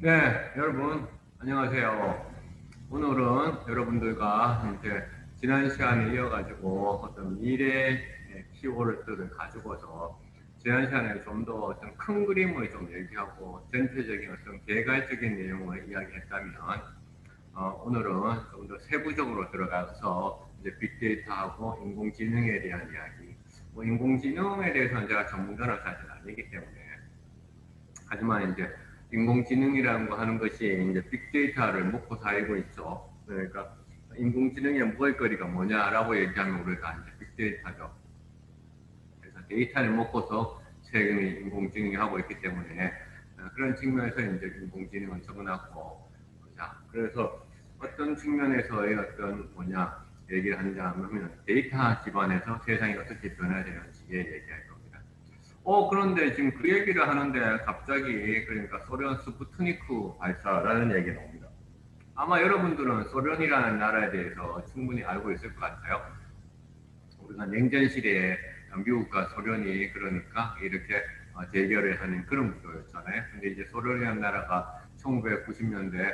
네, 여러분, 안녕하세요. 오늘은 여러분들과 이제 지난 시간에 이어가지고 어떤 미래 키워드들을 가지고서 지난 시간에 좀 더 어떤 큰 그림을 좀 얘기하고 전체적인 어떤 개괄적인 내용을 이야기했다면, 오늘은 좀 더 세부적으로 들어가서 이제 빅데이터하고 인공지능에 대한 이야기. 뭐 인공지능에 대해서는 제가 전문가는 사실 아니기 때문에 하지만 이제 인공지능이라는 거 하는 것이 이제 빅데이터를 먹고 살고 있죠. 그러니까 인공지능의 먹을거리가 뭐냐라고 얘기하면 우리가 이제 빅데이터죠. 그래서 데이터를 먹고서 최근에 인공지능이 하고 있기 때문에 그런 측면에서 이제 인공지능을 접근하고 자, 그래서 어떤 측면에서의 어떤 뭐냐 얘기를 하자면 데이터 기반에서 세상이 어떻게 변화되는지에 얘기할 겁니다. 그런데 지금 그 얘기를 하는데 갑자기 그러니까 소련 스푸트니크 발사라는 얘기가 나옵니다. 아마 여러분들은 소련이라는 나라에 대해서 충분히 알고 있을 것 같아요. 우리가 냉전 시대에 미국과 소련이 그러니까 이렇게 대결을 하는 그런 구도였잖아요. 근데 이제 소련이라는 나라가 1990년대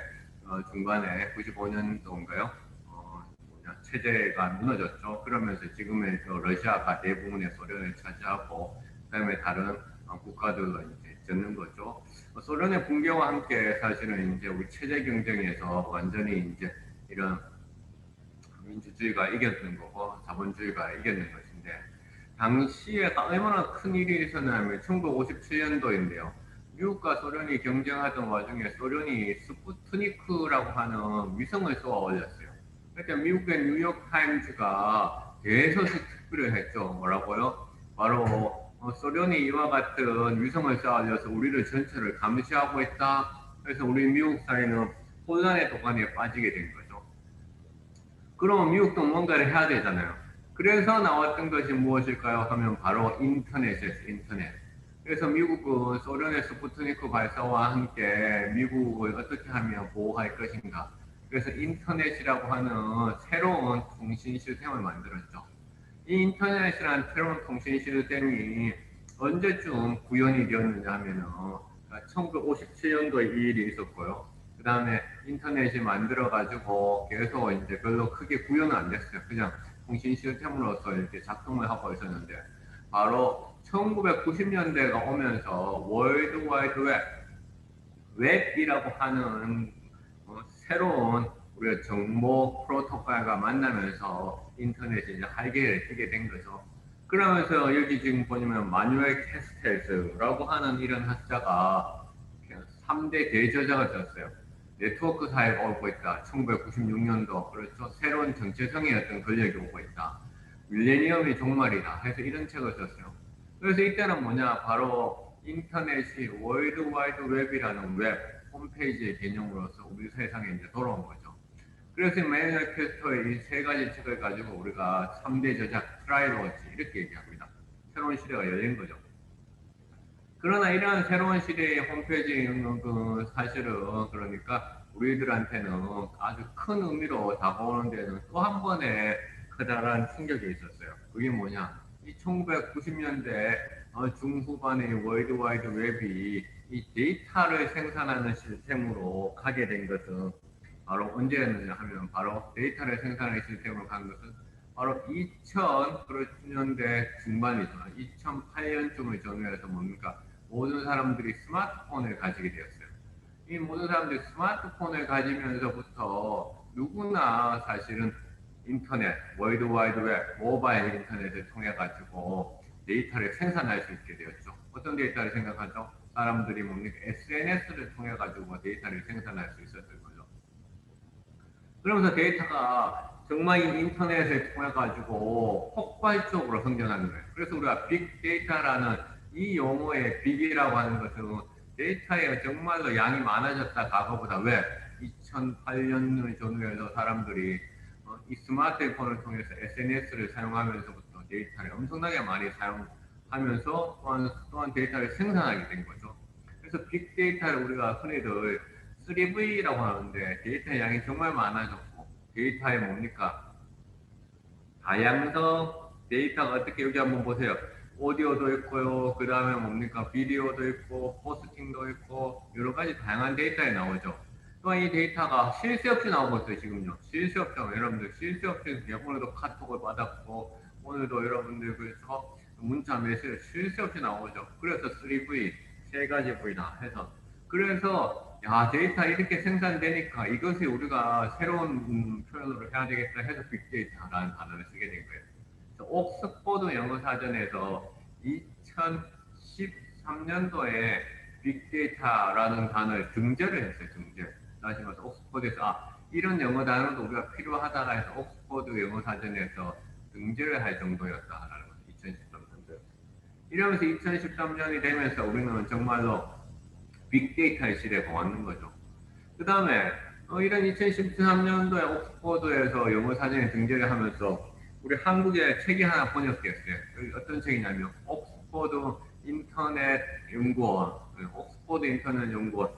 중반에 95년도인가요? 체제가 무너졌죠. 그러면서 지금의 러시아가 대부분의 소련을 차지하고 그다음에 다른 국가들로 이제 젖는 거죠. 소련의 붕괴와 함께 사실은 이제 우리 체제 경쟁에서 완전히 이제 이런 민주주의가 이겼는 거고 자본주의가 이겼는 것인데 당시에 얼마나 큰 일이 있었냐면 1957년도인데요. 미국과 소련이 경쟁하던 와중에 소련이 스푸트니크라고 하는 위성을 쏘아 올렸어요. 그러니까 미국의 뉴욕 타임즈가 대서식 특필을 했죠. 뭐라고요? 바로 소련이 이와 같은 위성을 쏘아 올려서 우리를 전체를 감시하고 있다. 그래서 우리 미국 사회는 혼란의 도가니에 빠지게 된 거죠. 그러면 미국도 뭔가를 해야 되잖아요. 그래서 나왔던 것이 무엇일까요? 하면 바로 인터넷이었어요. 인터넷. 그래서 미국은 소련의 스푸트니크 발사와 함께 미국을 어떻게 하면 보호할 것인가. 그래서 인터넷이라고 하는 새로운 통신 시스템을 만들었죠. 이 인터넷이라는 새로운 통신 시스템이 언제쯤 구현이 되었느냐 하면은 1957년도에 이 일이 있었고요. 그 다음에 인터넷이 만들어가지고 계속 이제 별로 크게 구현은 안 됐어요. 그냥 통신 시스템으로서 이렇게 작동을 하고 있었는데 바로 1990년대가 오면서 월드 와이드 웹이라고 하는 새로운 우리가 정보 프로토콜과 만나면서 인터넷이 이제 활개를 펴게 된 거죠. 그러면서 여기 지금 보시면 마뉴엘 캐스텔스라고 하는 이런 학자가 3대 대저자가 썼어요. 네트워크 사회가 오고 있다. 1996년도 그렇죠. 새로운 정체성의 어떤 권력이 오고 있다. 밀레니엄이 종말이다. 해서 이런 책을 썼어요. 그래서 이때는 뭐냐 바로 인터넷이 월드 와이드 웹이라는 웹 홈페이지의 개념으로서 우리 세상에 이제 돌아온 거죠. 그래서 매니저 캐스터의 이 세 가지 책을 가지고 우리가 3대 저작 트라이로지 이렇게 얘기합니다. 새로운 시대가 열린 거죠. 그러나 이러한 새로운 시대의 홈페이지에 있는 그 사실은 그러니까 우리들한테는 아주 큰 의미로 다가오는 데는 또 한 번의 커다란 충격이 있었어요. 그게 뭐냐? 이 1990년대 중후반의 월드와이드 웹이 이 데이터를 생산하는 시스템으로 가게 된 것은 바로 언제였느냐 하면 바로 데이터를 생산하는 시스템으로 간 것은 바로 2000년대 중반이죠. 2008년쯤을 전후해서 뭡니까? 모든 사람들이 스마트폰을 가지게 되었어요. 이 모든 사람들이 스마트폰을 가지면서부터 누구나 사실은 인터넷, 월드와이드 웹, 모바일 인터넷을 통해 가지고 데이터를 생산할 수 있게 되었죠. 어떤 데이터를 생각하죠? 사람들이 뭡니까? SNS를 통해 가지고 데이터를 생산할 수 있었던 거죠. 그러면서 데이터가 정말 이 인터넷을 통해 가지고 폭발적으로 성장하는 거예요. 그래서 우리가 빅데이터라는 이 용어의 빅이라고 하는 것은 데이터에 정말로 양이 많아졌다 과거보다 왜 2008년을 전후해서 사람들이 이 스마트폰을 통해서 SNS를 사용하면서부터 데이터를 엄청나게 많이 사용하면서 또한 데이터를 생산하게 된 거죠. 그래서 빅데이터를 우리가 흔히들 3V라고 하는데 데이터 양이 정말 많아졌고 데이터에 뭡니까? 다양성 데이터가 어떻게 여기 한번 보세요. 오디오도 있고요. 그 다음에 뭡니까? 비디오도 있고, 포스팅도 있고, 여러 가지 다양한 데이터에 나오죠. 또한 이 데이터가 쉴 새 없이 나오고 있어요, 지금요. 쉴 새 없죠. 여러분들 쉴 새 없이 오늘도 카톡을 받았고, 오늘도 여러분들 그래서 문자 메시지 쉴 새 없이 나오죠. 그래서 3V, 세 가지 V 다 해서. 그래서, 야, 데이터 이렇게 생산되니까 이것이 우리가 새로운 표현으로 해야 되겠다 해서 빅데이터라는 단어를 쓰게 된 거예요. 옥스퍼드 영어사전에서 2013년도에 빅데이터라는 단어를 등재를 했어요. 등재. 다시 말해서 옥스퍼드에서 이런 영어 단어도 우리가 필요하다가 해서 옥스퍼드 영어사전에서 등재를 할 정도였다라는 거죠. 2013년도. 이러면서 2013년이 되면서 우리는 정말로 빅데이터의 시대가 왔는 거죠. 그 다음에 이런 2013년도에 옥스퍼드에서 영어사전에 등재를 하면서 우리 한국에 책이 하나 번역됐어요. 어떤 책이냐면 옥스퍼드 인터넷 연구원, 옥스퍼드 인터넷 연구원.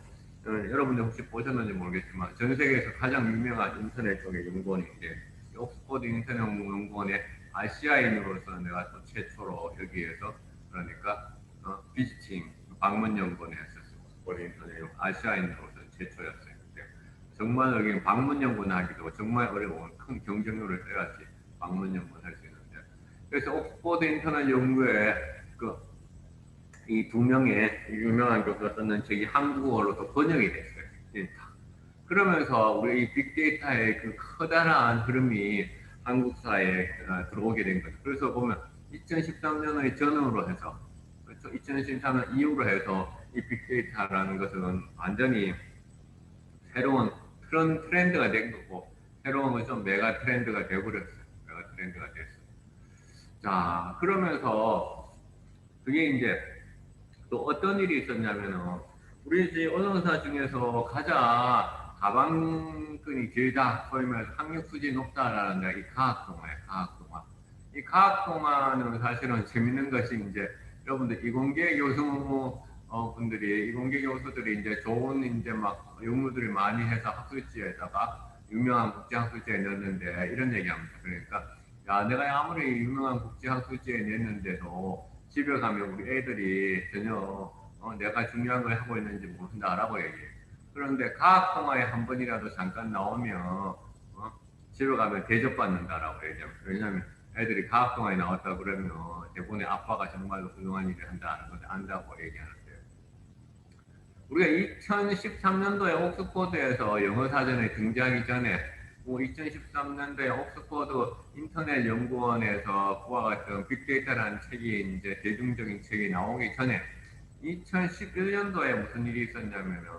여러분들 혹시 보셨는지 모르겠지만 전 세계에서 가장 유명한 인터넷 쪽의 연구원인데 옥스퍼드 인터넷 연구원의 아시아인으로서 내가 또 최초로 여기에서 그러니까 비지팅 방문 연구원에 했었어요. 옥스퍼드 인터넷 아시아인으로서 최초였어요. 정말 여기 방문 연구원 하기도 정말 어려운 큰 경쟁률을 써야지 방문 연구를 할 수 있는데, 그래서 옥스퍼드 인터넷 연구에 이 두 명의 유명한 교수가 썼는 책이 한국어로도 번역이 됐어요. 빅데이터. 그러면서 우리 이 빅데이터의 그 커다란 흐름이 한국 사회에 들어오게 된 거죠. 그래서 보면 2013년의 전후로 해서, 그렇죠? 2013년 이후로 해서 이 빅데이터라는 것은 완전히 새로운 그런 트렌드가 된 거고, 새로운 것은 메가 트렌드가 되어버렸어요. 메가 트렌드가 됐어요. 자, 그러면서 그게 이제 또 어떤 일이 있었냐면은, 우리 집 언어사 중에서 가장 가방끈이 길다, 소위 말해서 학력 수준이 높다라는 게 이 과학동화예요, 과학동화. 이 과학동화는 사실은 재밌는 것이 이제 여러분들 이공계 교수 분들이 이공계 교수들이 이제 좋은 이제 막 연구들을 많이 해서 학술지에다가 유명한 국제 학술지에 냈는데 이런 얘기합니다. 그러니까 야, 내가 아무리 유명한 국제 학술지에 냈는데도 집에 가면 우리 애들이 전혀 내가 중요한 걸 하고 있는지 모른다라고 얘기해요. 그런데 과학동화에 한 번이라도 잠깐 나오면 집에 가면 대접받는다라고 얘기합니다. 왜냐하면 애들이 과학동화에 나왔다 그러면 대부분의 아빠가 정말로 훌륭한 일을 한다는 걸 안다고 얘기하는데요. 우리가 2013년도에 옥스퍼드에서 영어사전에 등장하기 전에 2013년도에 옥스퍼드 인터넷 연구원에서 그와 같은 빅데이터라는 책이 이제 대중적인 책이 나오기 전에 2011년도에 무슨 일이 있었냐면은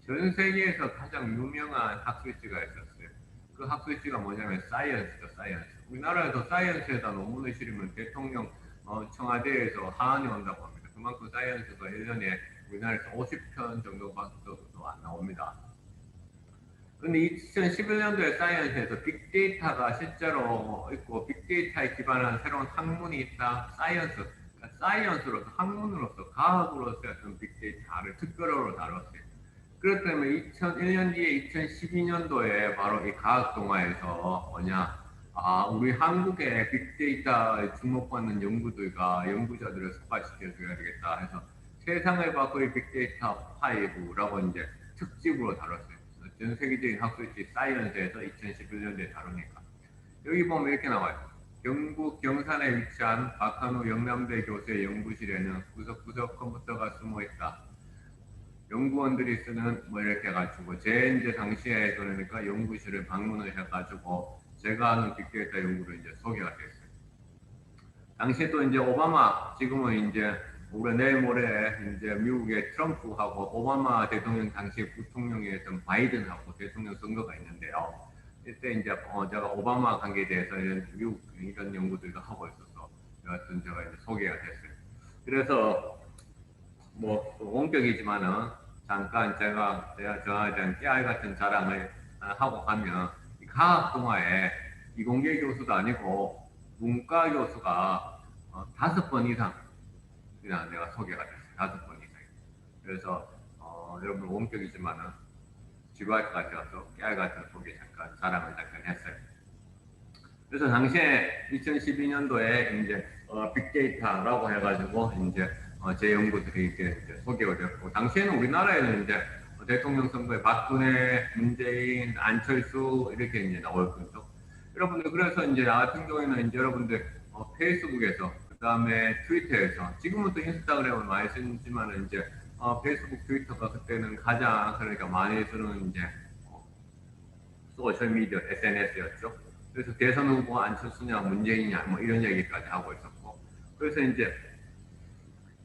전 세계에서 가장 유명한 학술지가 있었어요. 그 학술지가 뭐냐면 사이언스죠, 사이언스. 우리나라에서 사이언스에다 논문을 실으면 대통령 청와대에서 하한이 온다고 합니다. 그만큼 사이언스가 1년에 우리나라에서 50편 정도밖에 안 나옵니다. 근데 2011년도에 사이언스에서 빅데이터가 실제로 있고 빅데이터에 기반한 새로운 학문이 있다. 사이언스, 그러니까 사이언스로서 학문으로서 과학으로서의 어떤 빅데이터를 특별으로 다뤘어요. 그렇기 때문에 2001년 뒤에 2012년도에 바로 이 과학동화에서 뭐냐, 우리 한국의 빅데이터에 주목받는 연구들과 연구자들을 촉발시켜줘야 되겠다 해서 세상을 바꿀 빅데이터 5라고 이제 특집으로 다뤘어요. 전 세계적인 학술지 사이언스에서 2011년도에 다루니까. 여기 보면 이렇게 나와요. 경북 경산에 위치한 박한우 영남대 교수의 연구실에는 구석구석 컴퓨터가 숨어 있다. 연구원들이 쓰는 뭐 이렇게 해가지고 제 이제 당시에 그러니까 연구실을 방문을 해가지고 제가 하는 빅데이터 연구를 이제 소개가 됐어요. 당시에 또 이제 오바마, 지금은 이제 올해 내일 모레 이제 미국의 트럼프하고 오바마 대통령 당시 부통령이었던 바이든하고 대통령 선거가 있는데요. 이때 이제 제가 오바마 관계에 대해서 미국 이런 연구들도 하고 있어서 여하튼 제가 이제 소개가 됐어요. 그래서 뭐 원격이지만은 잠깐 제가 저에 대한 깨알 같은 자랑을 하고 가면 과학 동화에 이공계 교수도 아니고 문과 교수가 5번 이상 그냥 내가 소개가 됐어요. 5번 이상. 그래서 여러분 원격이지만은 지구할 것 같아서 깨알 같은 소개 잠깐 자랑을 잠깐 했어요. 그래서 당시에 2012년도에 이제 빅데이터라고 해가지고 이제 제 연구들이 이제 소개가 되었고, 당시에는 우리나라에는 이제 대통령 선거에 박근혜, 문재인, 안철수 이렇게 이제 나왔거든요. 여러분들 그래서 이제 나 같은 경우에는 이제 여러분들 페이스북에서 그다음에 트위터에서 지금은 또 인스타그램을 많이 쓰지만은 이제 페이스북, 트위터가 그때는 가장 그러니까 많이 쓰는 이제 소셜 미디어 SNS였죠. 그래서 대선 후보 안철수냐 문재인이냐 뭐 이런 얘기까지 하고 있었고, 그래서 이제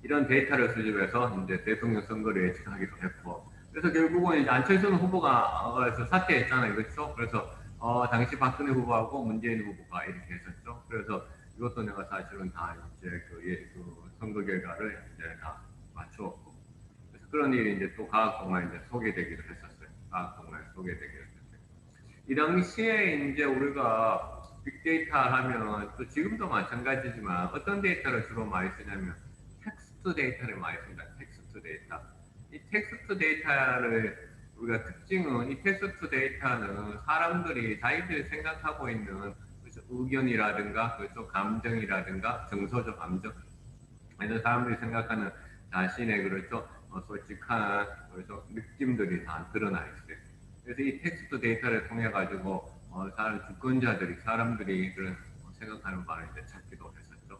이런 데이터를 수집해서 이제 대통령 선거를 예측하기도 했고, 그래서 결국은 이제 안철수 후보가 그래서 사퇴했잖아요, 그렇죠? 그래서 당시 박근혜 후보하고 문재인 후보가 이렇게 했었죠. 그래서 이것도 내가 사실은 다 이제 그 선거 결과를 이제 다 맞추었고, 그래서 그런 일이 이제 또 과학동화에 이제 소개되기도 했었어요. 과학동화에 소개되기도 했었어요. 이 당시에 이제 우리가 빅데이터 하면 또 지금도 마찬가지지만 어떤 데이터를 주로 많이 쓰냐면 텍스트 데이터를 많이 씁니다. 텍스트 데이터. 이 텍스트 데이터를 우리가 특징은 이 텍스트 데이터는 사람들이 자기들이 생각하고 있는 그렇죠? 의견이라든가 그렇죠? 감정이라든가 정서적 감정 이런 사람들이 생각하는 자신의 그렇죠? 솔직한 그렇죠? 느낌들이 다 드러나 있어요. 그래서 이 텍스트 데이터를 통해 가지고 사람 주권자들이 사람들이 그런 생각하는 바를 이제 찾기도 했었죠.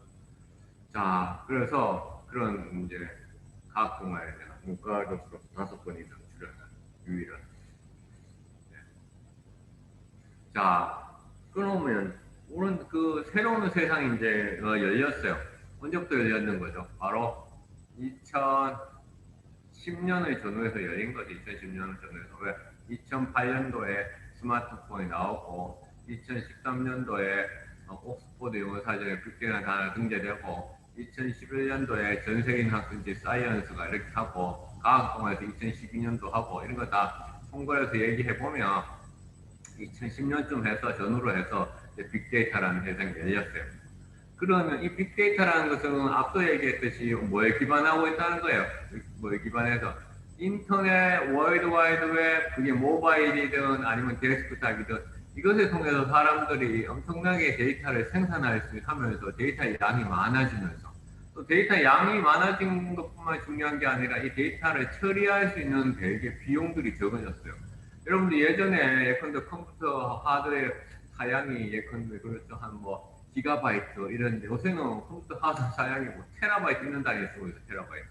자, 그래서 그런 이제 과학 동아리에 문과 교수로 5번 이상 출연한 유일한. 네. 자, 그러면 오늘 그 새로운 세상이 이제 열렸어요. 언제부터 열렸는 거죠? 바로 2010년을 전후해서 열린 거지. 2010년을 전후해서. 왜? 2008년도에 스마트폰이 나오고 2013년도에 옥스퍼드 영어사전에 빅데이터가 다 등재되고 2011년도에 전 세계인 학술지 사이언스가 이렇게 하고 과학동아에서 2012년도 하고 이런 거 다 총괄해서 얘기해 보면 2010년쯤 해서 전후로 해서 빅데이터라는 세상이 열렸어요. 그러면 이 빅데이터라는 것은 앞서 얘기했듯이 뭐에 기반하고 있다는 거예요. 뭐에 기반해서 인터넷, 월드와이드웹, 그게 모바일이든 아니면 데스크탑이든 이것을 통해서 사람들이 엄청나게 데이터를 생산할 수 하면서 데이터의 양이 많아지면서 또 데이터 양이 많아진 것뿐만 중요한 게 아니라 이 데이터를 처리할 수 있는 되게 비용들이 적어졌어요. 여러분들 예전에 예컨대 컴퓨터 하드웨어 사양이 예컨대 그렇죠 한 뭐 기가바이트 이런데 요새는 컴퓨터 하드 사양이 뭐 테라바이트 있는 단위 쓰고 있어 테라바이트.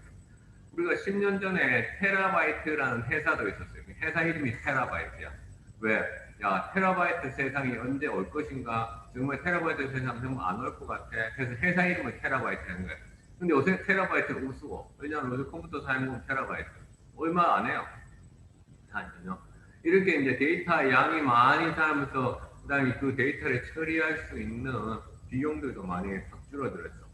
우리가 10년 전에 테라바이트라는 회사도 있었어요. 회사 이름이 테라바이트야. 왜? 야, 테라바이트 세상이 언제 올 것인가? 정말 테라바이트 세상 정말 안 올 것 같아. 그래서 회사 이름을 테라바이트라는 거야. 근데 요새 테라바이트는 우스워. 왜냐하면 요새 컴퓨터 사용은 테라바이트. 얼마 안 해요. 하거든요. 이렇게 이제 데이터 양이 많이 쌓으면서 그다음에 그 데이터를 처리할 수 있는 비용들도 많이 확 줄어들었죠.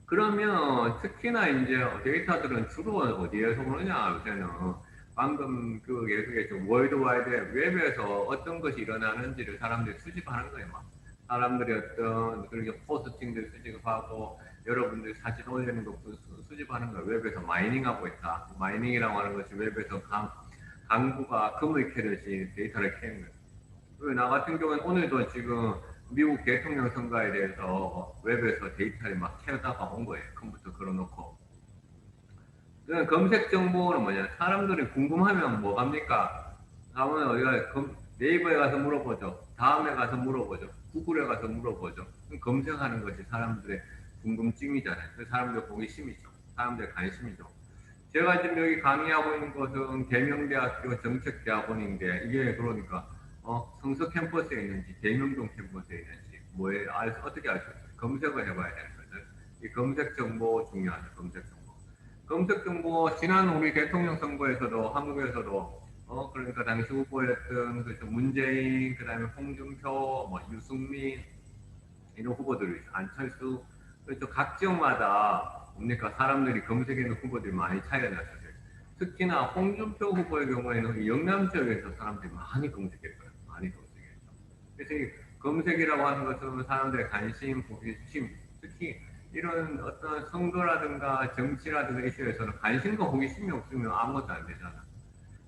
그러면 특히나 이제 데이터들은 주로 어디에서 오느냐 요새는 방금 그 얘기했죠 월드와이드 웹에서 어떤 것이 일어나는지를 사람들이 수집하는 거예요. 막 사람들이 어떤 그렇게 포스팅들 수집하고 여러분들 사진 올리는 것도 수집하는 거예요. 웹에서 마이닝하고 있다. 마이닝이라고 하는 것이 웹에서 강구가 금을 캐듯이 데이터를 캐는 거예요. 그리고 나 같은 경우는 오늘도 지금 미국 대통령 선거에 대해서 웹에서 데이터를 막 캐다가 온 거예요. 컴퓨터 걸어놓고. 그냥 검색 정보는 뭐냐. 사람들이 궁금하면 뭐 합니까? 다음에 어디가 네이버에 가서 물어보죠. 다음에 가서 물어보죠. 구글에 가서 물어보죠. 검색하는 것이 사람들의 궁금증이잖아요. 그 사람들 호기심이죠. 사람들의 관심이죠. 제가 지금 여기 강의하고 있는 곳은 계명대학교 정책대학원인데 이게 그러니까 성서 캠퍼스에 있는지 대명동 캠퍼스에 있는지 뭐에 어떻게 알 수 있어요? 검색을 해봐야 되는 거죠. 이 검색 정보 중요하죠. 검색 정보. 검색 정보 지난 우리 대통령 선거에서도 한국에서도 그러니까 당시 후보였던 그렇죠. 문재인 그다음에 홍준표 뭐 유승민 이런 후보들이 있어요. 안철수 그렇죠. 각 지역마다 뭡니까 사람들이 검색하는 후보들이 많이 차이가 났어요. 특히나 홍준표 후보의 경우에는 영남 지역에서 사람들이 많이 검색했어요. 많이 검색했죠. 그래서 이 검색이라고 하는 것은 사람들의 관심, 호기심, 특히 이런 어떤 선거라든가 정치라든가 이슈에서는 관심과 호기심이 없으면 아무것도 안 되잖아.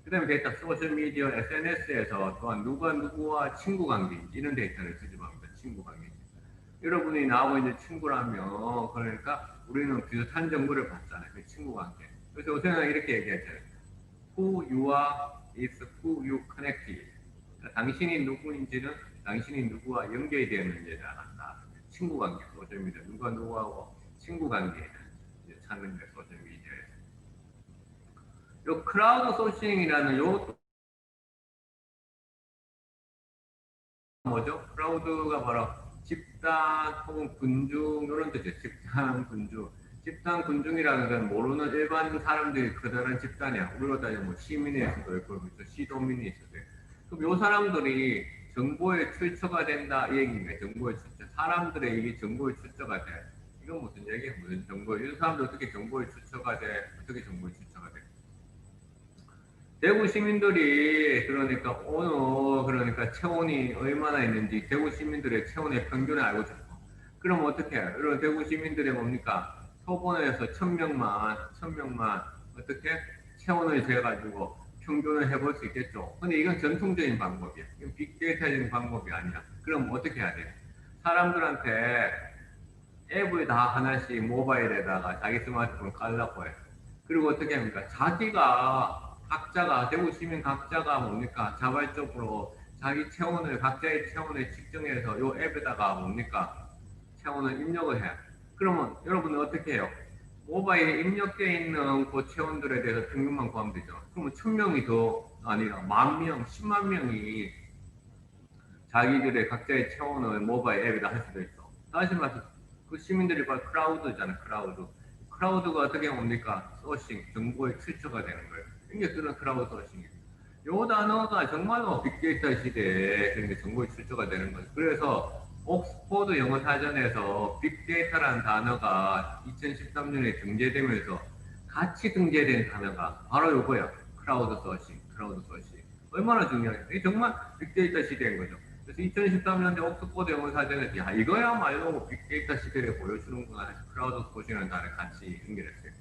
그 다음에 데이터 소셜미디어, SNS에서 또한 누가 누구와 친구 관계인지 이런 데이터를 수집합니다. 친구 관계. 여러분이 나하고 이제 친구라면 그러니까 우리는 비슷한 정보를 받잖아요. 그 친구 관계. 그래서 요새는 이렇게 얘기하잖아요. Who you are is who you connect with. 그러니까 당신이 누구인지는 당신이 누구와 연결이 되었는지를 알았다. 친구 관계, 소셜미디어. 누가 누구하고 친구 관계를 찾는 게 소셜미디어에서. 요 크라우드 소싱이라는 요 뭐죠? 크라우드가 바로 집단 혹은 군중 이런 뜻이에요. 집단 군중. 집단 군중이라는 건 모르는 일반 사람들이 커다란 집단이야. 우리로 따지면 뭐 시민일 수도 있고 시도민일 수도 있고. 그럼 요 사람들이 정보의 출처가 된다 이 얘기인가요? 정보의 출처. 사람들의 이게 정보의 출처가 돼. 이건 무슨 얘기야? 무슨 정보? 이 사람들 어떻게 정보의 출처가 돼? 어떻게 정보의 출처가 돼? 대구 시민들이 그러니까 오늘 그러니까 체온이 얼마나 있는지 대구 시민들의 체온의 평균을 알고 싶어. 그럼 어떻게 해요? 여러분 대구 시민들의 뭡니까? 표본에서 1000명만 어떻게 체온을 재가지고 평균을 해볼 수 있겠죠. 근데 이건 전통적인 방법이야. 이건 빅데이터적인 방법이 아니야. 그럼 어떻게 해야 돼? 사람들한테 앱을 다 하나씩 모바일에다가 자기 스마트폰 깔라고 해. 그리고 어떻게 합니까? 각자가 대구 시민 각자가 뭡니까? 자발적으로 자기 체온을 각자의 체온을 측정해서 요 앱에다가 뭡니까? 체온을 입력을 해. 그러면 여러분은 어떻게 해요? 모바일에 입력되어 있는 그 체온들에 대해서 평균만 구하면 되죠. 그러면 1000명이 더 아니라 10,000명, 10만 명이 자기들의 각자의 체온을 모바일 앱에다 할 수도 있어. 다시 말해서 그 시민들이 바로 크라우드잖아. 크라우드가 어떻게 뭡니까? 소싱, 정보의 출처가 되는 거예요. 이게 그런 크라우드 소싱이에요. 요 단어가 정말로 빅데이터 시대에 그러니까 정보의 출처가 되는 거예요. 그래서 옥스포드 영어 사전에서 빅데이터라는 단어가 2013년에 등재되면서 같이 등재된 단어가 바로 요거야. 크라우드 소싱. 얼마나 중요해요. 이게 정말 빅데이터 시대인 거죠. 그래서 2013년에 옥스포드 영어 사전에 야 이거야말로 빅데이터 시대를 보여주는구나 해서 크라우드 소싱이라는 단어를 같이 연결했어요.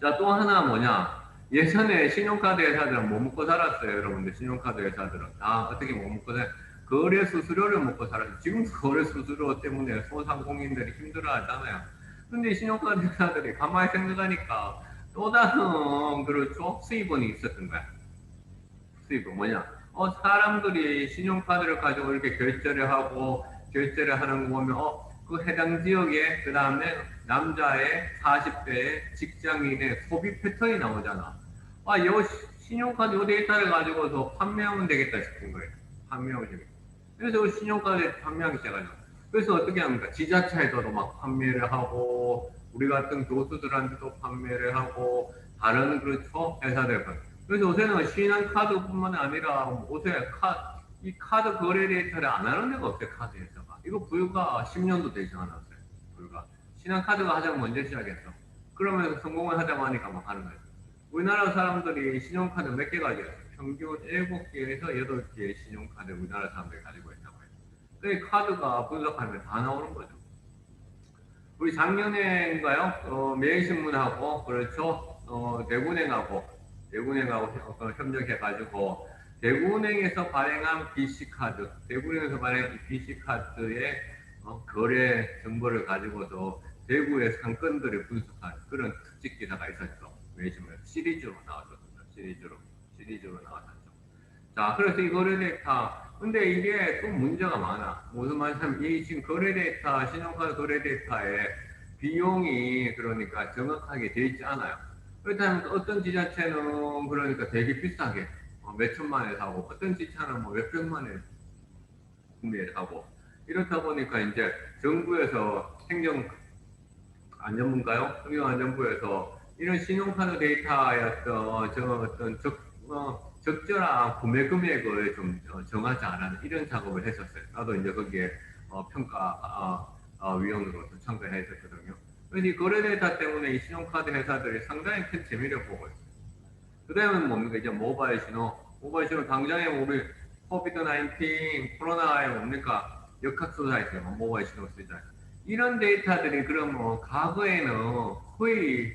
자, 또 하나 뭐냐. 예전에 신용카드 회사들은 뭐 먹고 살았어요, 여러분들. 신용카드 회사들은. 다 어떻게 뭐 먹고 살았어요. 거래 수수료를 먹고 살았어요. 지금도 거래 수수료 때문에 소상공인들이 힘들어 하잖아요. 근데 신용카드 회사들이 가만히 생각하니까 또 다른, 그렇죠? 수입원이 있었던 거야. 수입은 뭐냐. 사람들이 신용카드를 가지고 이렇게 결제를 하는 거 보면, 그 해당 지역에, 그 다음에 남자의 40대의 직장인의 소비 패턴이 나오잖아. 요 신용카드 요 데이터를 가지고서 판매하면 되겠다 싶은 거예요. 판매하면 되겠다. 그래서 신용카드 판매하기 시작하죠. 그래서 어떻게 합니까? 지자체에서도 막 판매를 하고, 우리 같은 교수들한테도 판매를 하고, 다른 그렇죠? 회사들. 그래서 요새는 신한카드뿐만 아니라 요새 이 카드 거래 데이터를 안 하는 데가 없어요. 카드 회사가. 이거 불과 10년도 되지 않았어요. 불과. 신한카드가 가장 먼저 시작했어. 그러면서 성공을 하자고 하니까 막 하는 거예요. 우리나라 사람들이 신용카드 몇 개 가지고 있어요? 평균 7개에서 8개의 신용카드 우리나라 사람들이 가지고 있다고 해요. 그 카드가 분석하면 다 나오는 거죠. 우리 작년에인가요? 매일신문하고, 그렇죠? 대구은행하고 협력해가지고, 대구은행에서 발행한 BC카드, 대구은행에서 발행한 BC카드의 거래 정보를 가지고도 대구의 상권들을 분석한 그런 특집 기사가 있었죠. 매일신문 시리즈로 나왔었죠. 시리즈로 나왔었죠. 자, 그래서 이 거래 데이터, 근데 이게 또 문제가 많아. 무슨 말이냐면, 이 지금 거래 데이터, 신용카드 거래 데이터에 비용이 그러니까 정확하게 되어 있지 않아요. 그렇다면 어떤 지자체는 그러니까 되게 비싸게, 몇 천만 원에 사고, 어떤 지자체는 뭐 몇 백만 원에 구매를 하고, 이렇다 보니까 이제 정부에서 행정안전부에서 이런 신용카드 데이터의 어떤 적절한 구매 금액을 좀 정하지 않은 이런 작업을 했었어요. 나도 이제 거기에 평가 위원으로 참가를 했었거든요. 그래서 이 거래 데이터 때문에 이 신용카드 회사들이 상당히 큰 재미를 보고 있어요. 그 다음은 뭡니까? 이제 모바일 신호 당장에 우리 코비드-19 코로나에 뭡니까? 역학조사 있어요. 모바일 신호 쓰자. 이런 데이터들이 그러면 과거에는 거의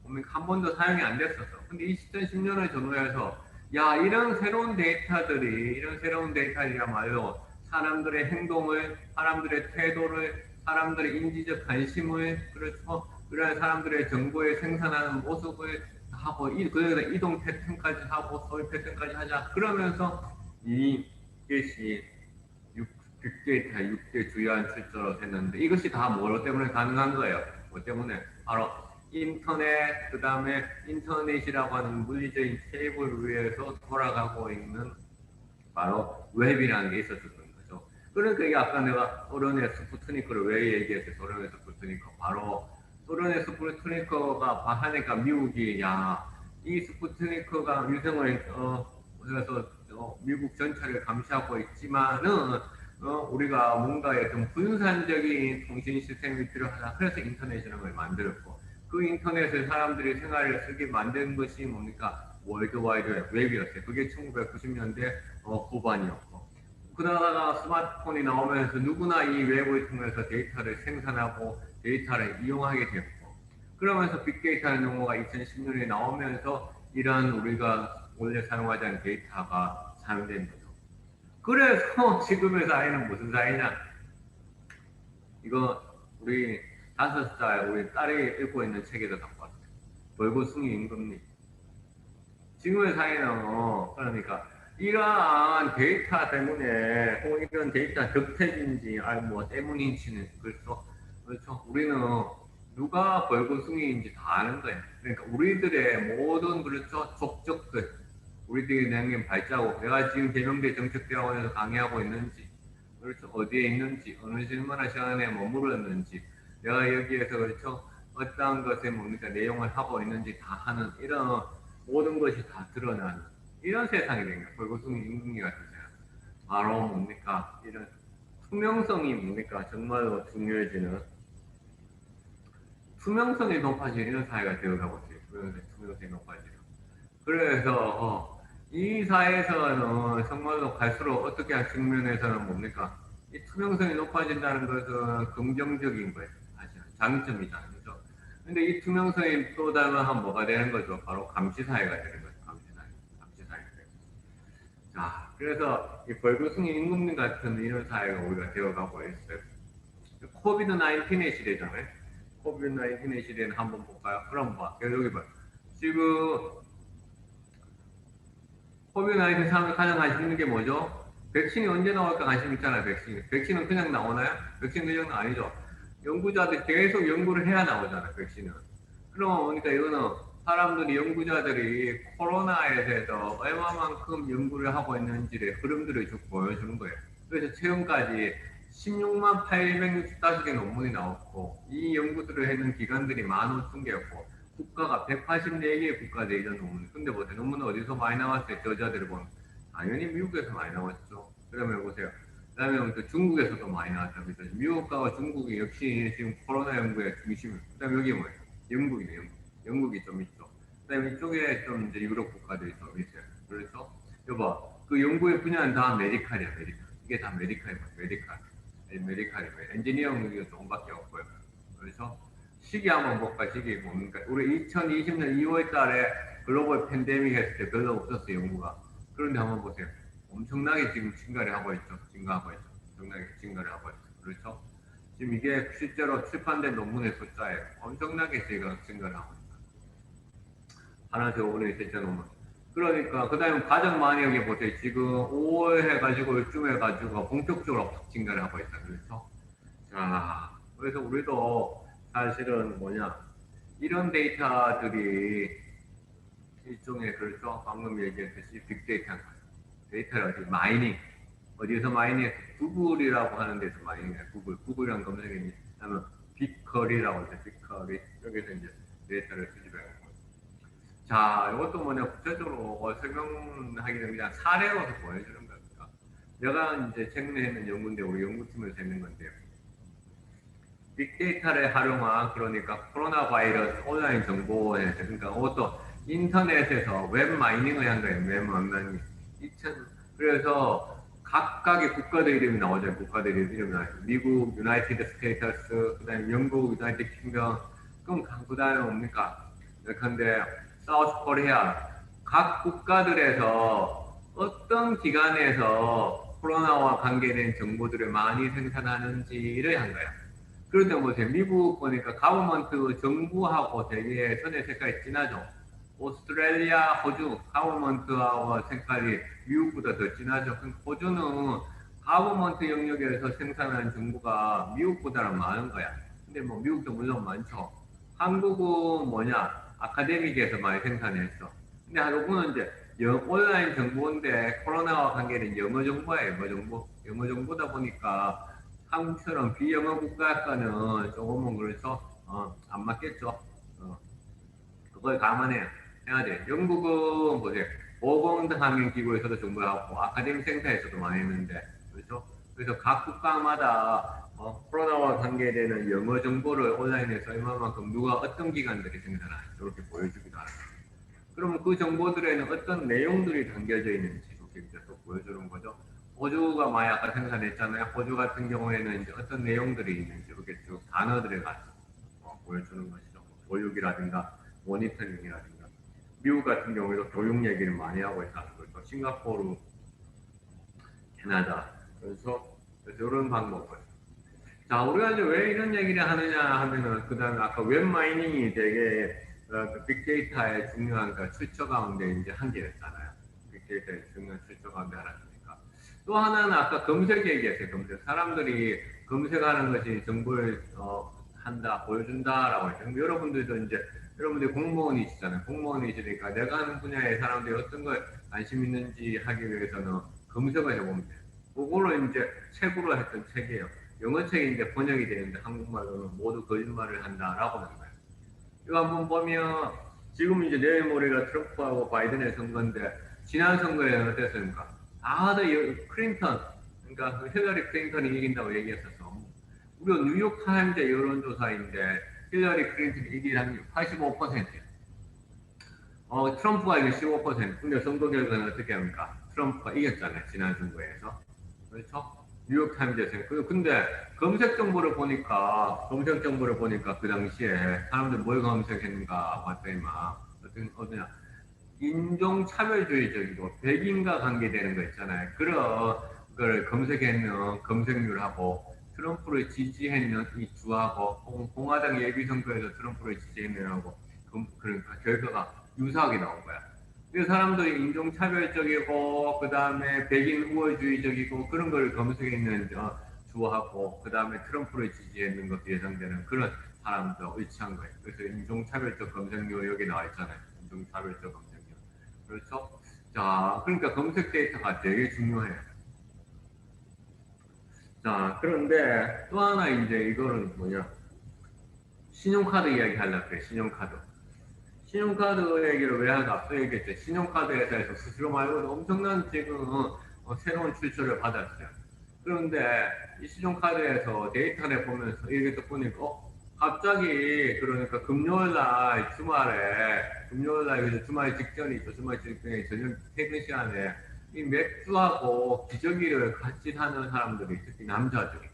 한 번도 사용이 안 됐었어. 근데 2010년을 전후해서 야 이런 새로운 데이터들이야말로 사람들의 행동을, 사람들의 태도를, 사람들의 인지적 관심을, 그렇죠? 그런 사람들의 정보에 생산하는 모습을 하고 그래서 이동 패턴까지 하고 소위 패턴까지 하자. 그러면서 이것이 빅데이터 6대 주요한 출처로 됐는데 이것이 다 뭐 때문에 가능한 거예요? 뭐 때문에? 바로 인터넷, 그 다음에 인터넷이라고 하는 물리적인 케이블 위에서 돌아가고 있는 바로 웹이라는 게 있었던 거죠. 그러니까 이게 아까 내가 소련의 스푸트니크를 왜 얘기했어요? 소련의 스푸트니크. 바로 소련의 스푸트니크가 하니까 미국이 이 스푸트니크가 위성을 그래서 미국 전체를 감시하고 있지만은 우리가 뭔가의 좀 분산적인 통신 시스템이 필요하다. 그래서 인터넷이라는 걸 만들었고 그 인터넷을 사람들이 생활을 쓰게 만든 것이 뭡니까? 월드와이드 웹이었어요. 그게 1990년대 후반이었고 그러다가 스마트폰이 나오면서 누구나 이 웹을 통해서 데이터를 생산하고 데이터를 이용하게 됐고 그러면서 빅데이터라는 용어가 2010년에 나오면서 이런 우리가 원래 사용하지 않은 데이터가 사용된 거죠. 그래서 지금의 사회는 무슨 사회냐? 이거 우리 5살 우리 딸이 읽고 있는 책에도 갖고 왔어요. 벌고숭이 임금님. 지금의 사회는 그러니까 이러한 데이터 때문에 이런 데이터 덕택인지 뭐 때문인지는 그렇죠. 우리는 누가 벌고숭이인지 다 아는 거예요. 그러니까 우리들의 모든 그렇죠 족적들 우리들이 내는 발자국 내가 지금 개명대 정책대학원에서 강의하고 있는지 그렇죠 어디에 있는지 어느 질문화 시간에 머물렀는지 내가 여기에서 그렇죠 어떠한 것에 뭡니까 내용을 하고 있는지 다 하는 이런 모든 것이 다 드러나는 이런 세상이 된 거예요. 벌거숭이 임금이 같은 세상. 바로 뭡니까 이런 투명성이 뭡니까 정말로 중요해지는 투명성이 높아지는 이런 사회가 되어가고 있어요. 투명성이 높아지는. 그래서 이 사회에서는 정말로 갈수록 어떻게 한 측면에서는 뭡니까? 이 투명성이 높아진다는 것은 긍정적인 거예요. 사실 장점이다. 그죠? 근데 이 투명성이 또 다른 한 뭐가 되는 거죠? 바로 감시사회가 되는 거죠. 감시사회가 되는 거죠. 자, 그래서 이 벌거숭이 임금님 같은 이런 사회가 우리가 되어가고 있어요. 코비드 19의 시대잖아요. 코비드 19의 시대는 한번 볼까요? 그럼 봐. 여기 봐. 지금 코비드19 사람들 가장 관심 있는 게 뭐죠? 백신이 언제 나올까 관심 있잖아요, 백신. 백신은 그냥 나오나요? 백신 그냥 아니죠. 연구자들이 계속 연구를 해야 나오잖아요, 백신은. 그럼 그러니까 이거는 사람들이, 연구자들이 코로나에 대해서 얼마만큼 연구를 하고 있는지의 흐름들을 쭉 보여주는 거예요. 그래서 최근까지 16만 865개 논문이 나왔고, 이 연구들을 했는 기관들이 15,000개였고, 국가가 184개의 국가대 이런 논문. 근데 보세요. 논문은 어디서 많이 나왔어요? 저자들을 보면. 당연히 미국에서 많이 나왔죠. 그 다음에 보세요. 그 다음에 또 중국에서도 많이 나왔다. 그래서 미국과 중국이 역시 지금 코로나 연구의 중심. 그 다음에 여기 뭐예요? 영국이네요. 영국이 좀 있죠. 그 다음에 이쪽에 좀 이제 유럽 국가들이 좀 있어요. 그래서 여봐. 그 연구의 분야는 다 메디칼이야, 메디칼. 이게 다 메디칼이야, 메디칼. 메디칼이고 엔지니어링이 조금밖에 없고요. 그래서 시기 한번 볼까? 시기 뭡니까? 우리 2020년 2월 달에 글로벌 팬데믹 했을 때 별로 없었어요, 연구가. 그런데 한번 보세요. 엄청나게 지금 증가를 하고 있죠. 증가하고 있죠. 엄청나게 증가를 하고 있죠. 그렇죠? 지금 이게 실제로 출판된 논문의 숫자예요. 엄청나게 증가를 하고 있다. 하나 더 오늘 실제 논문. 그러니까 그 다음에 가장 많이 여기 보세요. 지금 5월 해가지고 요즘 해가지고 본격적으로 증가를 하고 있다. 그렇죠? 자, 그래서 우리도 사실은 뭐냐 이런 데이터들이 일종의 그렇죠 방금 얘기했듯이 빅데이터 데이터를 어디 마이닝 어디서 마이닝해서 구글이라고 하는 데서 마이닝해 구글이란 검색이 하면 빅커리라고 해서 빅커리 여기서 이제 데이터를 수집해요. 자 이것도 뭐냐 구체적으로 설명하기는 그냥 사례로서 보여주는 겁니다. 내가 이제 최근에 했는 연구인데 우리 연구팀에서 했는 건데요. 빅데이터를 활용한 그러니까 코로나 바이러스 온라인 정보에 그러니까 그것도 인터넷에서 웹 마이닝을 한 거예요. 웹 마이닝. 그래서 각각의 국가들 이름이 나오죠. 국가들 이름이 나오죠. 미국, 유나이티드 스테이터스, 그다음에 영국, 유나이티드 킹덤, 그럼 그다음에 뭡니까? 예컨대 사우스 코리아 각 국가들에서 어떤 기관에서 코로나와 관계된 정보들을 많이 생산하는지를 한 거야. 그럴 때 보세요. 미국 보니까 가버먼트 정부하고 되게 선의 색깔이 진하죠. 오스트레일리아, 호주 가버먼트하고 색깔이 미국보다 더 진하죠. 호주는 가버먼트 영역에서 생산하는 정부가 미국보다는 많은 거야. 근데 뭐 미국도 물론 많죠. 한국은 뭐냐? 아카데믹에서 많이 생산했어. 근데 한국은 이제 온라인 정보인데 코로나와 관계된 영어 정보야, 영어 정보. 영어 정보다 보니까 한국처럼 비영어 국가학과는 조금은 그렇죠. 안 맞겠죠. 그걸 감안해야 돼. 영국은 보세요. 보건환경기구에서도 정보하고 아카데미 센터에서도 많이 했는데, 그렇죠? 그래서 각 국가마다 코로나와 관계되는 영어 정보를 온라인에서 얼마만큼 누가 어떤 기관들이 생산하는지 이렇게 보여주기도 하는 거예요. 그러면 그 정보들에는 어떤 내용들이 담겨져 있는지 이렇게 이제 또 보여주는 거죠. 호주가 많이 아까 생산했잖아요. 호주 같은 경우에는 이제 어떤 내용들이 있는지 이렇게 쭉 단어들을 가지고 보여주는 것이죠. 보육이라든가 모니터링이라든가. 미국 같은 경우에도 교육 얘기를 많이 하고 있다는 거죠. 싱가포르, 캐나다. 그래서 이런 방법을. 자, 우리가 이제 왜 이런 얘기를 하느냐 하면은, 그 다음에 아까 웹 마이닝이 되게 빅데이터의 중요한 출처 가운데 이제 한 개였잖아요. 빅데이터의 중요한 출처 가운데 하나니까. 또 하나는 아까 검색 얘기했어요. 검색. 사람들이 검색하는 것이 정보를 한다, 보여준다라고 했죠. 여러분들도 이제 여러분들 공무원이시잖아요. 공무원이시니까 내가 하는 분야에 사람들이 어떤 걸 관심 있는지 하기 위해서는 검색을 해보면 돼요. 그걸로 이제 책으로 했던 책이에요. 영어 책인데 번역이 되는데 한국말로는 모두 거짓말을 한다라고 하는 거예요. 이거 한번 보면 지금 이제 내일 모레가 트럼프하고 바이든의 선거인데 지난 선거에는 어땠습니까? 다들 클린턴, 그러니까 힐러리 클린턴이 이긴다고 얘기했었어. 우리 뉴욕 타임즈 여론조사인데 힐러리 클린턴이 이길 확률 85%예요. 트럼프가 이게 15%. 근데 선거 결과는 어떻게 합니까? 트럼프가 이겼잖아요. 지난 선거에서. 그렇죠? 뉴욕 타임즈에서. 근데 검색 정보를 보니까 그 당시에 사람들 뭘 검색했는가 봤더니 어떠냐. 인종차별주의적이고 백인과 관계되는 거 있잖아요. 그런 걸 검색했는 검색률하고 트럼프를 지지했는 이 주하고 공화당 예비선거에서 트럼프를 지지했는하고 그러니까 결과가 유사하게 나온 거야. 그 사람들이 인종차별적이고 그 다음에 백인 우월주의적이고 그런 걸 검색했는 주하고 그 다음에 트럼프를 지지했는 것도 예상되는 그런 사람도 일치한 거예요. 그래서 인종차별적 검색률 여기 나와 있잖아요. 인종차별적 검색률. 그렇죠? 자, 그러니까 검색 데이터가 되게 중요해요. 자, 그런데 또 하나 이제 이거는 뭐냐? 신용카드 이야기 하려고 그래, 신용카드. 신용카드 얘기를 왜 하나 앞서 얘기했죠. 신용카드 회사에서 스스로 말고도 엄청난 지금 새로운 출처를 받았어요. 그런데 이 신용카드에서 데이터를 보면서 이렇게 또 보니까 갑자기 그러니까 금요일날 주말 직전이죠. 주말 직전에 저녁 퇴근 시간에 이 맥주하고 기저귀를 같이 사는 사람들이 특히 남자들이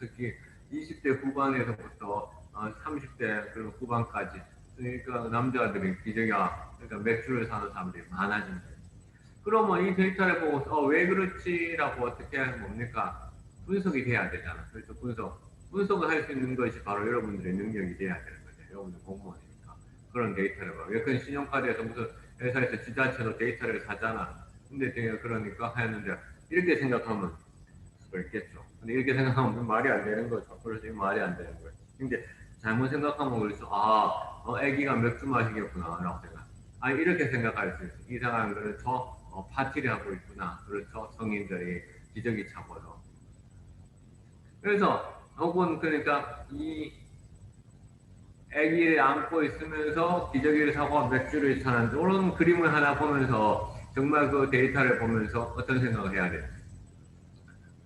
특히 20대 후반에서부터 30대 그리고 후반까지 그러니까 남자들이 기저귀와 그러니까 맥주를 사는 사람들이 많아진 거예요. 그러면 이 데이터를 보고 왜 그렇지라고 어떻게 하는 뭡니까? 분석이 돼야 되잖아. 그래서 분석을 할 수 있는 것이 바로 여러분들의 능력이 돼야 되는 거죠. 여러분들 공무원이니까. 그런 데이터를 봐. 예컨대 신용카드에서 무슨 회사에서 지자체로 데이터를 사잖아. 근데 그러니까 하였는데 이렇게 생각하면 수가 있겠죠. 근데 이렇게 생각하면 말이 안 되는 거죠. 그래서 말이 안 되는 거예요. 근데 잘못 생각하면 그래서 애기가 맥주 마시겠구나 라고 생각. 이렇게 생각할 수 있어. 이 사람은 그렇죠. 파티를 하고 있구나. 그렇죠. 성인들이 기저귀 차고도. 그래서 혹은 그러니까 이 아기를 안고 있으면서 기저귀를 사고 맥주를 차는 이런 그림을 하나 보면서 정말 그 데이터를 보면서 어떤 생각을 해야 돼요?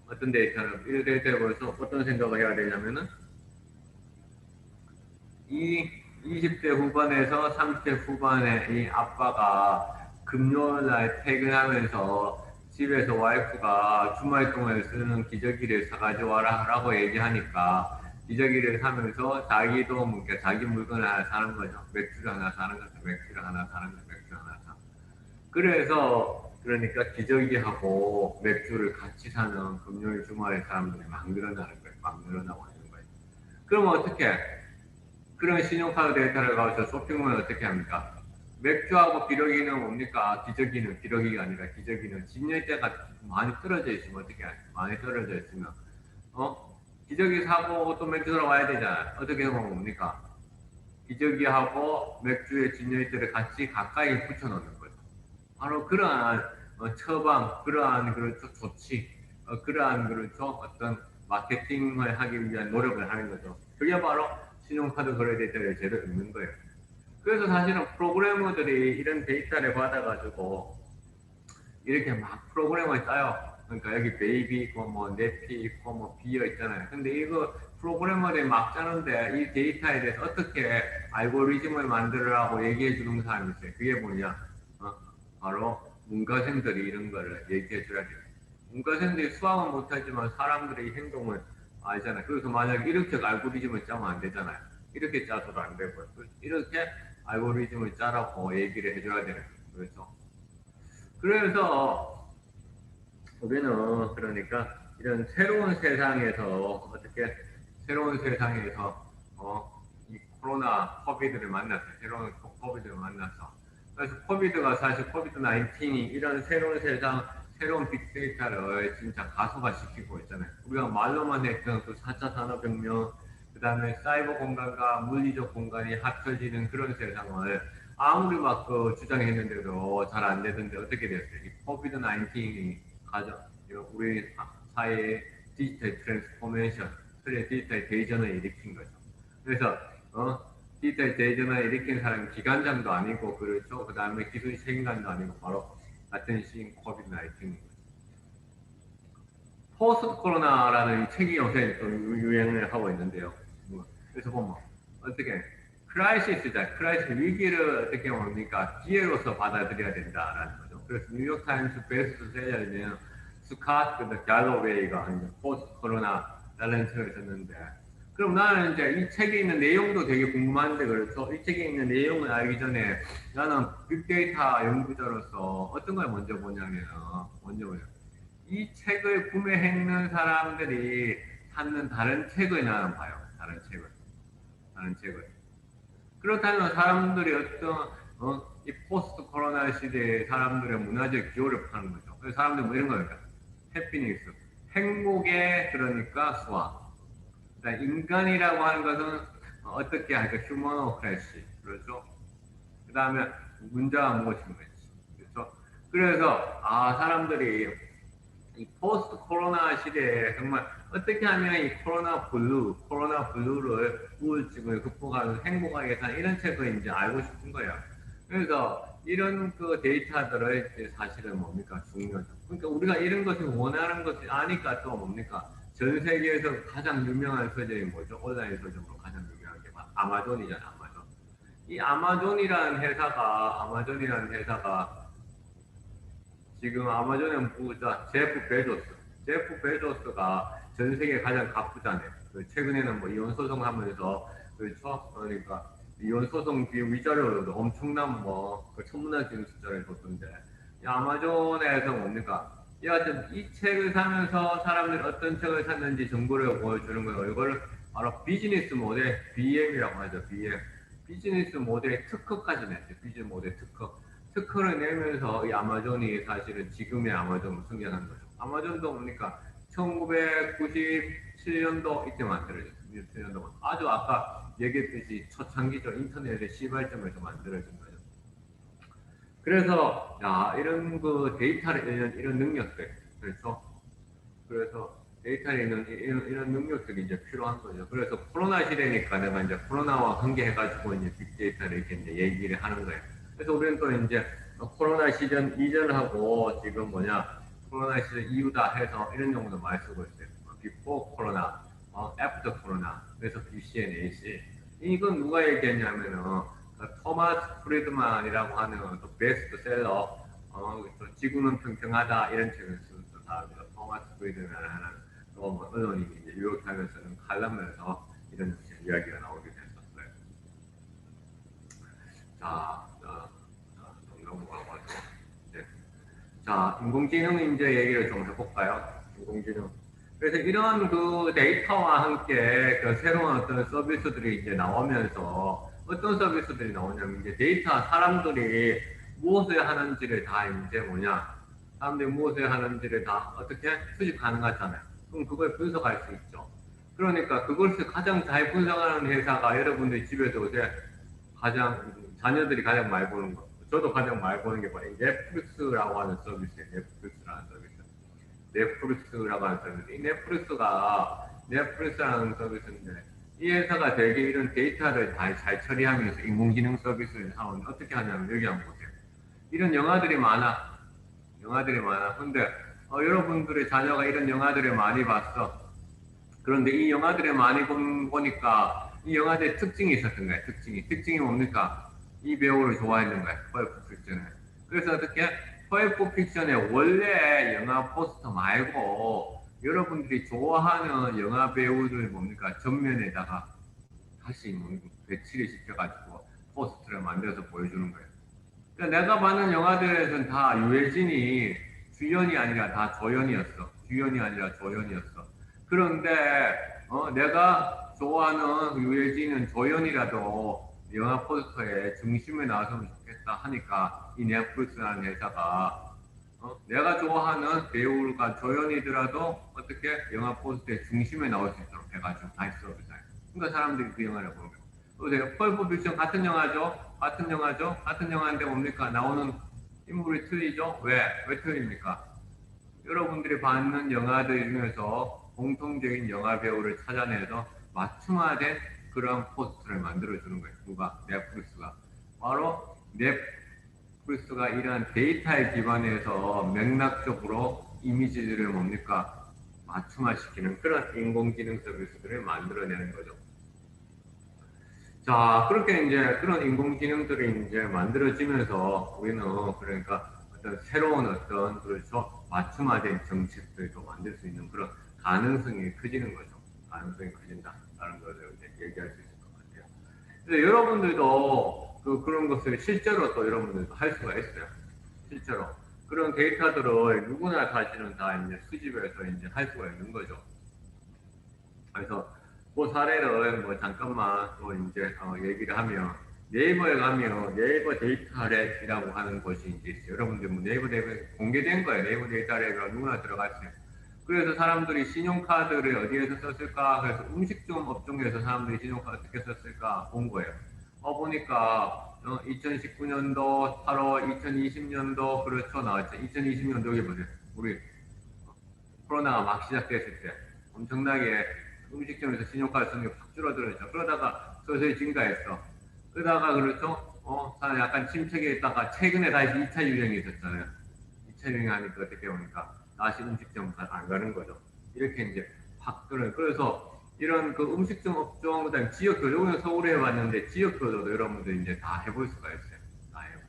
어떤 이 데이터를 보면서 어떤 생각을 해야 되냐면은 이 20대 후반에서 30대 후반에 이 아빠가 금요일 날 퇴근하면서 집에서 와이프가 주말 동안 쓰는 기저귀를 사가지고 와라 라고 얘기하니까 기저귀를 사면서 자기도 뭔가 자기 물건을 하나 사는 거죠. 맥주를 하나 사는 거죠. 맥주를 하나 사는 거죠. 맥주를 하나 사. 그래서 그러니까 기저귀하고 맥주를 같이 사는 금요일 주말에 사람들이 막 늘어나는 거예요. 막 늘어나고 있는 거예요. 그러면 어떻게? 그런 신용카드 데이터를 가지고 쇼핑몰은 어떻게 합니까? 맥주하고 기저귀는 뭡니까? 기저귀가 아니라 기저귀는 진열대가 많이 떨어져 있으면 어떻게 해? 많이 떨어져 있으면 기저귀 사고 또 맥주 사러 와야 되잖아. 어떻게 하면 뭡니까? 기저귀하고 맥주의 진열대를 같이 가까이 붙여놓는 거죠. 바로 그러한 처방, 그러한 그렇죠 조치, 그러한 그렇죠 어떤 마케팅을 하기 위한 노력을 하는 거죠. 그게 바로 신용카드 거래 데이터를 제대로 읽는 거예요. 그래서 사실은 프로그래머들이 이런 데이터를 받아가지고 이렇게 막 프로그램을 짜요. 그러니까 여기 베이비 있고 뭐 네피 있고 뭐 비어 있잖아요. 근데 이거 프로그래머들이 막 짜는데 이 데이터에 대해서 어떻게 알고리즘을 만들으라고 얘기해 주는 사람이 있어요. 그게 뭐냐? 바로 문과생들이 이런 거를 얘기해 줘야 돼요. 문과생들이 수학은 못하지만 사람들의 행동을 알잖아요. 그래서 만약 이렇게 알고리즘을 짜면 안 되잖아요. 이렇게 짜서도 안 되고 이렇게 알고리즘을 짜라고 얘기를 해줘야 되는 거예요. 그렇죠? 그래서 우리는 그러니까 이런 새로운 세상에서 어떻게 새로운 세상에서 이 코로나 코비드를 만났어요. 새로운 코비드를 만나서 그래서 코비드가 사실 코비드 19이 이런 새로운 세상 새로운 빅데이터를 진짜 가속화시키고 있잖아요. 우리가 말로만 했던 그 4차 산업혁명 그 다음에 사이버 공간과 물리적 공간이 합쳐지는 그런 세상을 아무리 막 그 주장했는데도 잘 안 되던데 어떻게 됐어요? 이 코비드 19이 가져 우리 사회의 디지털 트랜스포메이션, 디지털 대전을 일으킨 거죠. 그래서 디지털 대전을 일으킨 사람이 기관장도 아니고 그렇죠. 그 다음에 기술 책임관도 아니고 바로 같은 시인 코비드 19인 거죠. 포스트 코로나라는 책이 요새 또 유행을 하고 있는데요. 그래서 보면 어떻게 크라이시스자, 크라이시스 위기를 어떻게 뭡니까 기회로서 받아들여야 된다라는 거죠. 그래서 뉴욕 타임스 베스트셀러는 스캇 갈로웨이가 포스트 코로나라는 책을 썼는데, 그럼 나는 이제 이 책에 있는 내용도 되게 궁금한데 그렇죠. 이 책에 있는 내용을 알기 전에 나는 빅데이터 연구자로서 어떤 걸 먼저 보냐면 이 책을 구매했는 사람들이 찾는 다른 책을 나는 봐요. 다른 책을. 그렇다면 사람들이 어떤 이 포스트 코로나 시대에 사람들의 문화적 기호를 파는 거죠. 그래서 사람들이 뭐 이런 거니까 해피니스, 행복의 그러니까 수화. 그러니까 인간이라고 하는 것은 어떻게 할까? 휴머노크래시, 그렇죠? 그 다음에 문제가 무엇인가? 그렇죠? 그래서 사람들이 이 포스트 코로나 시대에 정말 어떻게 하면 이 코로나 블루를 우울증을 극복하는 행복하게 사는 이런 책을 이제 알고 싶은 거예요. 그래서 이런 그 데이터들을 이제 사실은 뭡니까 중요하죠. 그러니까 우리가 이런 것을 원하는 것이 아니까 또 뭡니까 전 세계에서 가장 유명한 서점이 뭐죠? 온라인 서점으로 가장 유명한 게 아마존이잖아요. 아마존. 이 아마존이라는 회사가 지금 아마존의 부자 제프 베조스가 전 세계 가장 가부자네요. 최근에는 뭐 이혼 소송하면서 그렇죠? 그러니까 이혼 소송 위자료로도 엄청난 그 천문학적인 숫자를 줬던데 이 아마존에서 뭡니까? 여하튼 이 책을 사면서 사람들이 어떤 책을 샀는지 정보를 보여주는 거예요. 이거를 바로 비즈니스 모델 BM이라고 하죠. BM. 비즈니스 모델의 특허까지 냈어요. 비즈니스 모델 특허를 내면서 이 아마존이 사실은 지금의 아마존을 승계한 거죠. 아마존도 뭡니까? 1997년도 이때 만들어졌어요. 97년도 아주 아까 얘기했듯이 초창기죠. 인터넷의 시발점에서 만들어진 거죠. 그래서 이런 그 데이터를 이런 능력들 그렇죠. 그래서 데이터에 있는 이런 능력들이 이제 필요한 거죠. 그래서 코로나 시대니까 내가 이제 코로나와 관계해가지고 이제 빅데이터를 이렇게 이제 얘기를 하는 거예요. 그래서 우리는 또 이제 코로나 시전 이전하고 지금 코로나 시전 이후다 해서 이런 용어도 많이 쓰고 있어요. 비포 코로나, 애프터 코로나. 그래서 BC&AC. and 이건 누가 얘기했냐면은 토마스 프리드만이라고 하는 또 베스트셀러, 지구는 평평하다 이런 책을 쓴 사람이죠. 토마스 프리드만이라는 언론이 이제 뉴욕타임스는 칼럼에서 이런 이야기가 나오게 됐었어요. 자, 넘어가고. 네. 자, 인공지능 이제 얘기를 좀 해볼까요? 인공지능. 그래서 이런 그 데이터와 함께 그 새로운 어떤 서비스들이 이제 나오면서 어떤 서비스들이 나오냐면 이제 데이터 사람들이 무엇을 하는지를 다 이제 사람들이 무엇을 하는지를 다 어떻게 수집 가능하잖아요. 그럼 그걸 분석할 수 있죠. 그러니까 그것을 가장 잘 분석하는 회사가 여러분들 집에서 요새 자녀들이 가장 많이 보는 거. 저도 가장 많이 보는 게 뭐예요? 넷플릭스라고 하는 서비스예요. 넷플릭스라는 서비스. 넷플릭스라고 하는 서비스. 이 넷플릭스라는 서비스인데, 이 회사가 되게 이런 데이터를 잘 처리하면서 인공지능 서비스를 하면 어떻게 하냐면, 여기 한번 보세요. 이런 영화들이 많아. 근데, 여러분들의 자녀가 이런 영화들을 많이 봤어. 그런데 이 영화들을 많이 보니까 이 영화들의 특징이 있었던 거야. 특징이 뭡니까? 이 배우를 좋아했는 거야. 펄프 픽션을. 그래서 어떻게 펄프 픽션의 원래 영화 포스터 말고 여러분들이 좋아하는 영화 배우들 뭡니까? 전면에다가 다시 배치를 시켜가지고 포스터를 만들어서 보여주는 거예요. 그러니까 내가 봤는 영화들에서는 다 유해진이 주연이 아니라 다 조연이었어. 그런데 내가 좋아하는 유해진은 조연이라도 영화 포스터에 중심에 나왔으면 좋겠다 하니까 이 넷플릭스라는 회사가 내가 좋아하는 배우가 조연이더라도 어떻게 영화 포스터에 중심에 나올 수 있도록 해가지고 다시 서비스해요. 그러니까 사람들이 그 영화를 보는 거예요. 보세요. 펄프 픽션 같은 영화인데 뭡니까? 나오는 인물이 틀리죠? 왜 틀립니까? 여러분들이 받는 영화들 중에서 공통적인 영화 배우를 찾아내서 맞춤화된 그런 포스터를 만들어주는 거예요. 누가? 넷플릭스가. 바로 넷플릭스가 이러한 데이터에 기반해서 맥락적으로 이미지들을 뭡니까? 맞춤화시키는 그런 인공지능 서비스들을 만들어내는 거죠. 자, 그렇게 이제 그런 인공지능들이 이제 만들어지면서 우리는 그러니까 어떤 새로운 어떤 그렇죠 맞춤화된 정책들도 만들 수 있는 그런 가능성이 커지는 거죠. 가능성이 커진다라는 것을 이제 얘기할 수 있을 것 같아요. 그래서 여러분들도 그런 것을 실제로 또 여러분들도 할 수가 있어요. 실제로 그런 데이터들을 누구나 사실은 다 이제 수집해서 이제 할 수가 있는 거죠. 그래서 그 사례를 뭐 잠깐만 또 이제 얘기를 하면 네이버에 가면 네이버 데이터랩이라고 하는 곳이 이제 있어요. 여러분들 뭐 네이버 데이터랩 공개된 거예요. 네이버 데이터랩에 누구나 들어갈 수 있어요. 그래서 사람들이 신용카드를 어디에서 썼을까? 그래서 음식점 업종에서 사람들이 신용카드 어떻게 썼을까 본 거예요. 보니까 2019년도 8월, 2020년도 그렇죠 나왔죠. 2020년도 여기 보세요. 우리 코로나가 막 시작됐을 때 엄청나게 음식점에서 신용카드 쓰는 게 확 줄어들었죠. 그러다가 서서히 증가했어. 그러다가 그렇죠. 약간 침체기에 있다가 최근에 다시 2차 유행이 있었잖아요. 2차 유행하니까 어떻게 보니까 다시 음식점 안 가는 거죠. 이렇게 이제 확 들어요. 그래서 이런 그 음식점 업종, 그다음 지역 교조는 서울에 왔는데 지역 교조도 여러분들 이제 다 해볼 수가 있어요. 다 해볼 수.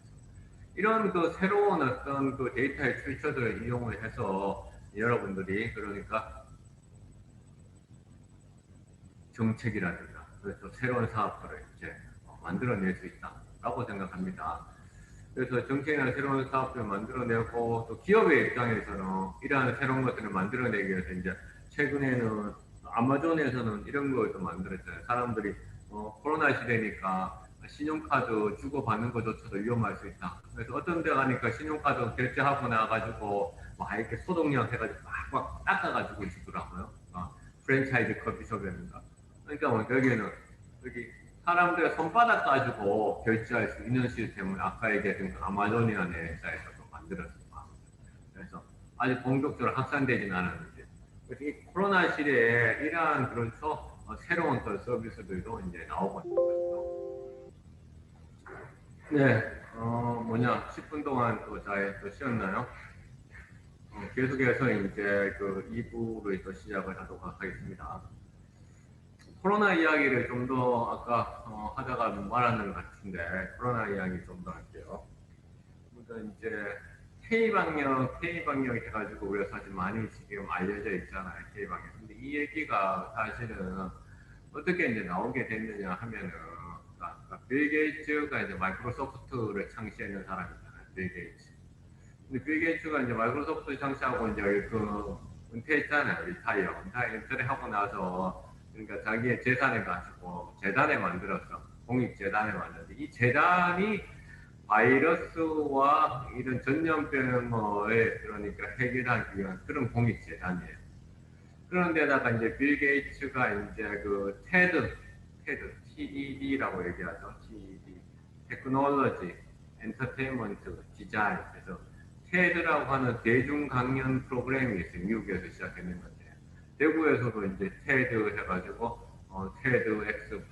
이런 그 새로운 어떤 그 데이터의 출처들을 이용을 해서 여러분들이 그러니까 정책이라든가 그래서 새로운 사업들을 이제 만들어낼 수 있다라고 생각합니다. 그래서 정책이나 새로운 사업들을 만들어내고 또 기업의 입장에서는 이러한 새로운 것들을 만들어내기 위해서 이제 최근에는 아마존에서는 이런 것도 만들었잖아요. 사람들이 코로나 시대니까 신용카드 주고받는 것조차도 위험할 수 있다. 그래서 어떤 데 가니까 신용카드 결제하고 나가지고 막 이렇게 소독약 해가지고 막 닦아가지고 주더라고요. 프랜차이즈 커피숍이라든가. 그러니까 뭐 여기는 여기 사람들 손바닥 가지고 결제할 수 있는 시스템을 아까 얘기했던 아마존이라는 회사에서도 만들었습니다. 그래서 아직 본격적으로 확산되지는 않았는데 그래서 이 코로나 시대에 이러한 그렇죠 새로운 또 서비스들도 이제 나오고 있는 거죠. 네, 10분 동안 또 잘 또 쉬었나요? 계속해서 이제 그 2부를 또 시작을 하도록 하겠습니다. 코로나 이야기를 좀 더 아까 하다가 말하는 것 같은데 코로나 이야기 좀 더 할게요. 그러니까 이제 K방역 해가지고 우리가 사실 많이 지금 알려져 있잖아요. K방역. 근데 이 얘기가 사실은 어떻게 이제 나오게 됐느냐 하면은, 빌 게이츠가 이제 마이크로소프트를 창시했는 사람이잖아요. 빌 게이츠. 근데 빌 게이츠가 이제 마이크로소프트 창시하고 이제 그 은퇴했잖아요. 리타이어. 은퇴를 하고 나서 그러니까 자기의 재산을 가지고 재단을 만들었어. 공익재단을 만들었는데 이 재단이 바이러스와 이런 전염병을 그러니까 해결하기 위한 그런 공익재단이에요. 그런데다가 이제 빌 게이츠가 이제 그 TED라고 얘기하죠. TED, 테크놀로지, 엔터테인먼트, 디자인. 그래서 테드라고 하는 대중 강연 프로그램이 있어요. 미국에서 시작했는 건데 대구에서도 이제 테드 해가지고 테드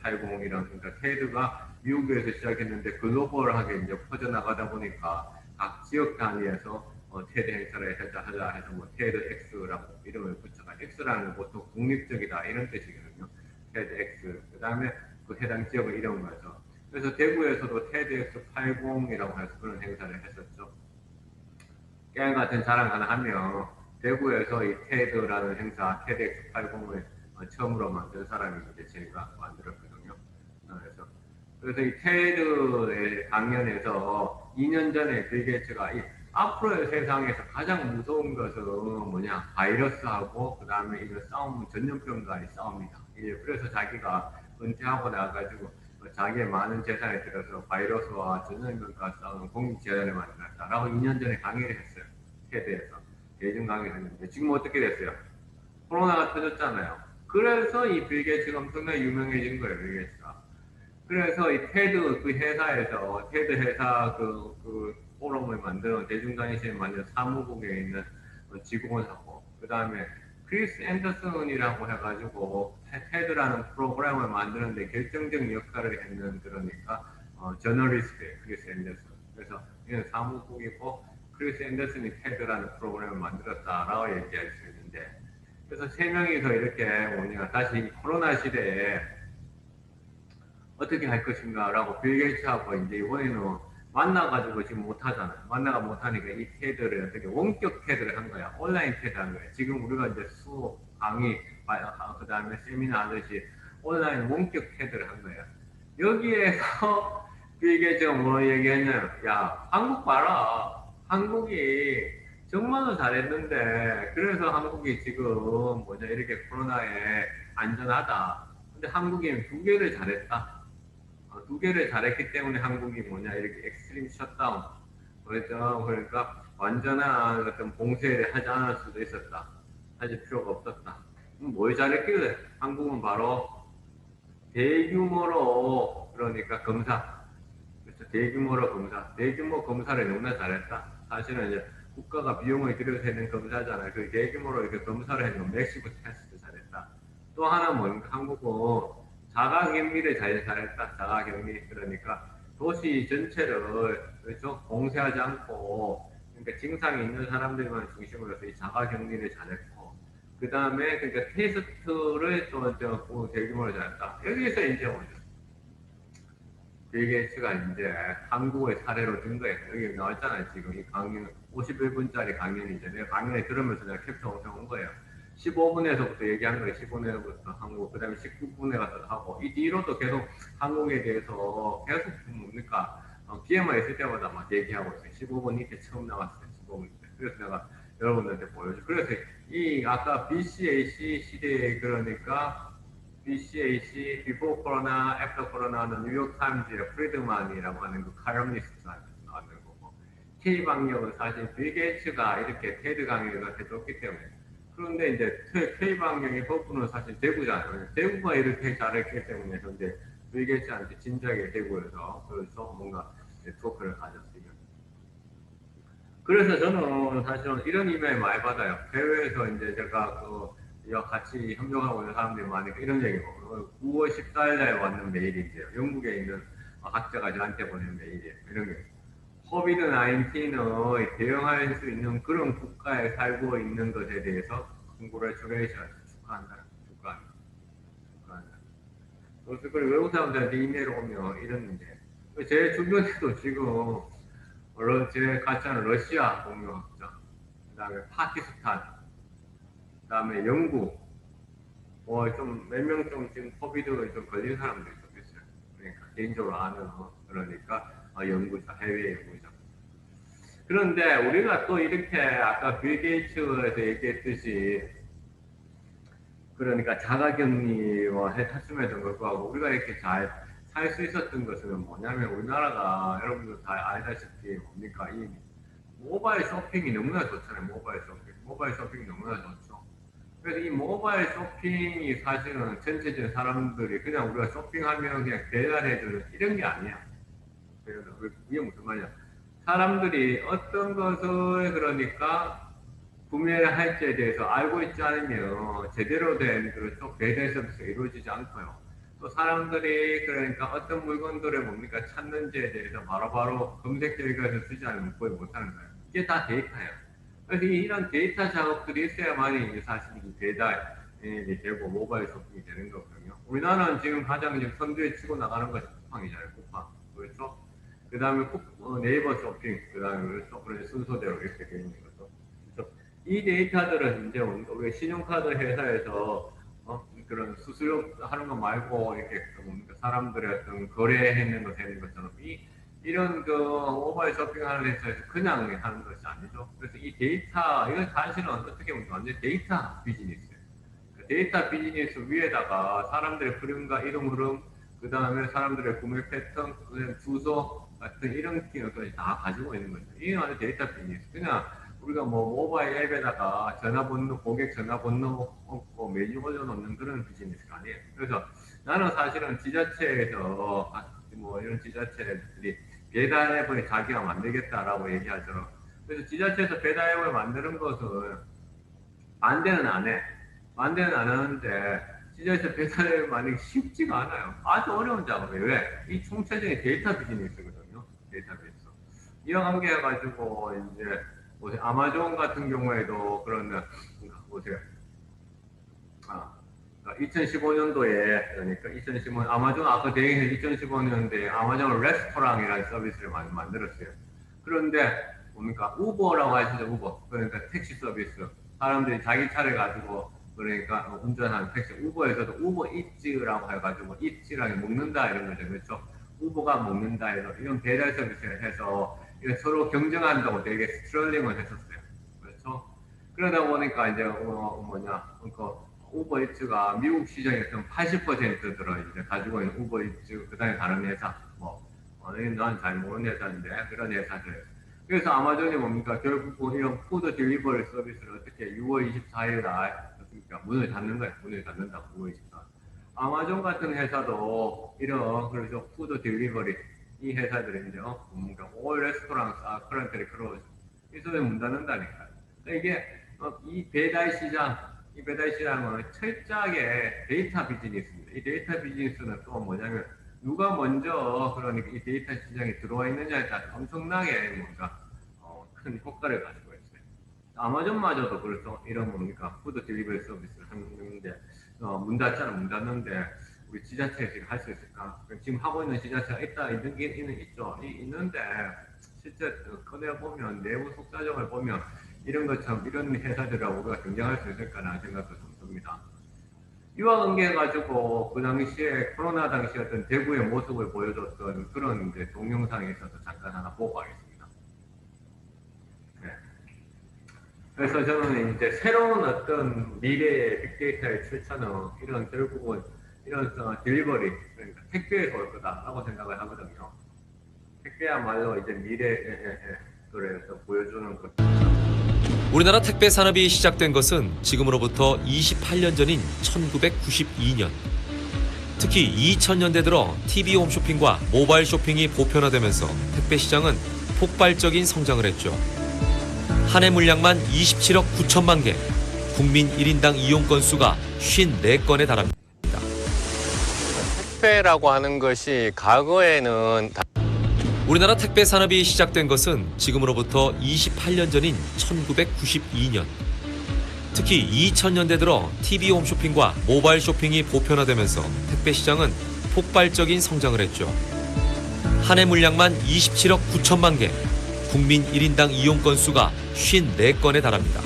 X80이랑 그러니까 테드가 미국에서 시작했는데 글로벌하게 이제 퍼져나가다 보니까 각 지역 단위에서 테드 행사를 하자 해서 뭐 테드 X라고 이름을 붙여가 X라는 건 보통 독립적이다 이런 뜻이거든요. 테드 X. 그 다음에 그 해당 지역을 이름을 해서 그래서 대구에서도 테드 X80이라고 해서 그런 행사를 했었죠. 게임 같은 자랑 하나 하면 대구에서 이 테드라는 행사 테드 X80을 처음으로 만든 사람이 이제 제가 만들었거든요. 그래서 이 테드의 강연에서 2년 전에 빌 게이츠가 이 앞으로의 세상에서 가장 무서운 것은 뭐냐 바이러스하고 그 다음에 이런 싸움 전염병과의 싸움이다. 그래서 자기가 은퇴하고 나가지고 자기의 많은 재산을 들여서 바이러스와 전염병과 싸우는 공익재단을 만들었다라고 2년 전에 강의를 했어요. 테드에서 대중 강의를 했는데 지금 어떻게 됐어요? 코로나가 터졌잖아요. 그래서 이 빌 게이츠가 엄청나게 유명해진 거예요. 빌 게이츠가. 그래서 이 테드 그 회사에서 테드 회사 그 포럼을 만드는 대중강의실을 만든 사무국에 있는 직원하고 그 다음에 크리스 앤더슨이라고 해가지고 테드라는 프로그램을 만드는데 결정적 역할을 했는 그러니까 저널리스트예요. 크리스 앤더슨. 그래서 이는 사무국이고 크리스 앤더슨이 테드라는 프로그램을 만들었다라고 얘기할 수 있는데 그래서 세 명이서 이렇게 뭐냐 다시 코로나 시대에 어떻게 할 것인가라고 빌 게이츠하고 이제 이번에는 만나가지고 지금 못하잖아요. 만나가 못하니까 이 테드를 어떻게 원격 테드를 한 거야. 온라인 테드 한 거야. 지금 우리가 이제 수업, 강의, 그 다음에 세미나 하듯이 온라인 원격 테드를 한 거야. 여기에서 빌 게이츠가 뭐 얘기했냐면, 야, 한국 봐라. 한국이 정말로 잘했는데, 그래서 한국이 지금 뭐냐, 이렇게 코로나에 안전하다. 근데 한국이 두 개를 잘했다. 두 개를 잘했기 때문에 한국이 뭐냐 이렇게 엑스트림 셧다운 그랬죠. 그러니까 완전한 어떤 봉쇄를 하지 않을 수도 있었다. 하실 필요가 없었다. 뭘 잘했길래 한국은 바로 대규모로 그러니까 검사 그렇죠. 대규모로 검사 대규모 검사를 너무나 잘했다. 사실은 이제 국가가 비용을 들여서 하는 검사잖아요. 그 대규모로 이렇게 검사를 해는 맥시브 테스트 잘했다. 또 하나 뭐 한국은 자가격리를 잘했다. 자가격리 그러니까 도시 전체를 그렇죠 봉쇄하지 않고 그러니까 증상이 있는 사람들만 중심으로 해서 이 자가격리를 잘했고 그 다음에 그러니까 테스트를 또 대규모로 잘했다. 여기서 이제 오죠. 빌 게이츠가 이제 한국의 사례로 든 거예요. 여기 나왔잖아요. 지금 이 강연 51분짜리 강연이죠. 내가 강연을 들으면서 내가 캡처해서 온 거예요. 15분에서부터 얘기한 거예요. 15분에서부터 한국, 그 다음에 19분에 가서 하고, 이 뒤로도 계속 한국에 대해서 계속 뭡니까? 기회만 있을 때마다 막 얘기하고 있어요. 15분 이때 처음 나왔어요. 15분 이때. 그래서 내가 여러분들한테 보여줘. 그래서 이 아까 BCAC 시대에 그러니까 BCAC, Before Corona, After Corona는 뉴욕타임즈의 프리드만이라고 하는 그 칼럼니스트가 나왔는 거고, K방역은 사실 빌 게이츠가 이렇게 테드 강의를 해줬기 때문에. 그런데 이제 K방역의 버프는 사실 대구잖아요. 대구가 이렇게 잘했기 때문에 현재 빌 게이츠한테 진작에 대구에서 그래서 뭔가 토크를 가졌어요. 그래서 저는 사실은 이런 이메일 많이 받아요. 해외에서 이제 제가 같이 협력하고 있는 사람들이 많으니까 이런 얘기고 9월 14일 날 왔는 메일인데요. 영국에 있는 학자가 저한테 보낸 메일이에요. 이런 게 코비드 19을 대응할 수 있는 그런 국가에 살고 있는 것에 대해서 컨그레츄레이션 축하한다. 축하한다. 축하한다. 그래서 그 외국 사람들한테 이메일 오면 이랬는데 제 주변에도 지금 제 같이 하는 러시아 동료학자, 그 다음에 파키스탄, 그 다음에 영국, 뭐 좀 몇 명 좀 지금 코비드 좀 걸린 사람도 있었겠어요. 그러니까 개인적으로 아는 그러니까 연구자, 해외 연구자. 그런데 우리가 또 이렇게 아까 빌 게이츠에서 얘기했듯이 그러니까 자가격리와 했음에도 불구하고 우리가 이렇게 잘 살 수 있었던 것은 뭐냐면 우리나라가 여러분들 다 알다시피 뭡니까 이 모바일 쇼핑이 너무나 좋잖아요. 모바일 쇼핑이 너무나 좋죠. 그래서 이 모바일 쇼핑이 사실은 전체적인 사람들이 그냥 우리가 쇼핑하면 그냥 배달해주는 이런 게 아니야. 그래서 그게 무슨 말이야? 사람들이 어떤 것을 그러니까 구매할지에 대해서 알고 있지 않으면 제대로 된 그런 배달 서비스가 이루어지지 않고요. 또 사람들이 그러니까 어떤 물건들을 뭡니까 찾는지에 대해서 바로바로 검색 결과를 쓰지 않으면 구해 못하는 거예요. 이게 다 데이터예요. 그래서 이런 데이터 작업들이 있어야만이 이제 사실 배달이 되고 모바일 쇼핑이 되는 거거든요. 우리나라는 지금 가장 지금 선두에 치고 나가는 것이 쿠팡이잖아요. 쿠팡. 그렇죠? 그 다음에 네이버 쇼핑, 그 다음에 그런 순서대로 이렇게 되어 있는 거죠. 그렇죠? 이 데이터들은 이제 우리 신용카드 회사에서 그런 수수료 하는 거 말고 이렇게 사람들의 어떤 거래했는 거 되는 것처럼 이런 그 모바일 쇼핑하는 회사에서 그냥 하는 것이 아니죠. 그래서 이 데이터 이건 사실은 어떻게 보면 완전 데이터 비즈니스예요. 데이터 비즈니스 위에다가 사람들의 흐름과 이동 흐름, 그 다음에 사람들의 구매 패턴, 주소 같은 이런 기능까지 다 가지고 있는 거죠. 이게 완전 데이터 비즈니스. 그냥 우리가 뭐 모바일 앱에다가 전화번호, 고객 전화번호 메뉴 올려놓는 그런 비즈니스가 아니에요. 그래서 나는 사실은 지자체에서 뭐 이런 지자체들이 배달 앱을 자기가 만들겠다라고 얘기하죠. 그래서 지자체에서 배달 앱을 만드는 것은 반대는 안 해. 반대는 안 하는데 지자체 배달 앱을 만들기 쉽지가 않아요. 아주 어려운 작업이에요. 왜? 이 총체적인 데이터 비즈니스거든요. 데이터베이스. 이와 관계해가지고 이제 보세요. 아마존 같은 경우에도 그런 보세요. 2015년도에 그러니까 2015년 아마존 아까 대행해서 2015년도에 아마존 레스토랑이라는 서비스를 만들었어요. 그런데 뭡니까 우버라고 하시죠. 우버. 그러니까 택시 서비스. 사람들이 자기 차를 가지고 그러니까 운전하는 택시. 우버에서도 우버 이츠라고 해가지고 이츠랑 먹는다 이런 거죠. 그렇죠? 우버가 먹는다 해서 이런 배달 서비스를 해서 서로 경쟁한다고 되게 스트롤링을 했었어요. 그렇죠? 그러다 보니까 이제 우버 이츠가 미국 시장에서 80% 들어 이제 가지고 있는 우버 이츠 그다음에 다른 회사 난 잘 모르는 회사인데 그런 회사들. 그래서 아마존이 뭡니까 결국 이런 푸드 딜리버리 서비스를 어떻게 6월 24일 날 문을 닫는 거예요. 문을 닫는다고 6월 24일. 아마존 같은 회사도 이런 그래서 푸드 딜리버리 이 회사들이 이제 뭡니까 올 레스토랑 커런트리 크로즈 이 소리 문 닫는다니까요. 그러니까 이게 이 배달 시장은 철저하게 데이터 비즈니스입니다. 이 데이터 비즈니스는 또 뭐냐면 누가 먼저 그러니까 이 데이터 시장에 들어와 있느냐에 따라 엄청나게 뭔가 큰 효과를 가지고 있어요. 아마존마저도 그래서 이런 뭡니까 푸드 딜리버리 서비스를 하는데 문 닫는데 우리 지자체에서 할 수 있을까? 지금 하고 있는 지자체가 있는 게 있죠. 있는데 실제 꺼내보면 내부 속사정을 보면 이런 것처럼 이런 회사들하고 우리가 경쟁할 수 있을까라는 생각도 좀 듭니다. 이와 관계해가지고 그 당시에 코로나 당시 어떤 대구의 모습을 보여줬던 그런 이제 동영상에 있어서 잠깐 하나 보고 가겠습니다. 네. 그래서 저는 이제 새로운 어떤 미래의 빅데이터의 출처는 이런 결국은 이런 딜리버리 그러니까 택배에서 올 거다라고 생각을 하거든요. 택배야말로 이제 미래에 그래서 보여주는 것. 우리나라 택배 산업이 시작된 것은 지금으로부터 28년 전인 1992년. 특히 2000년대 들어 TV 홈쇼핑과 모바일 쇼핑이 보편화되면서 택배 시장은 폭발적인 성장을 했죠. 한 해 물량만 27억 9천만 개, 국민 1인당 이용 건수가 54건에 달합니다. 택배라고 하는 것이 과거에는 우리나라 택배 산업이 시작된 것은 지금으로부터 28년 전인 1992년. 특히 2000년대 들어 TV 홈쇼핑과 모바일 쇼핑이 보편화되면서 택배 시장은 폭발적인 성장을 했죠. 한 해 물량만 27억 9천만 개, 국민 1인당 이용 건수가 54건에 달합니다.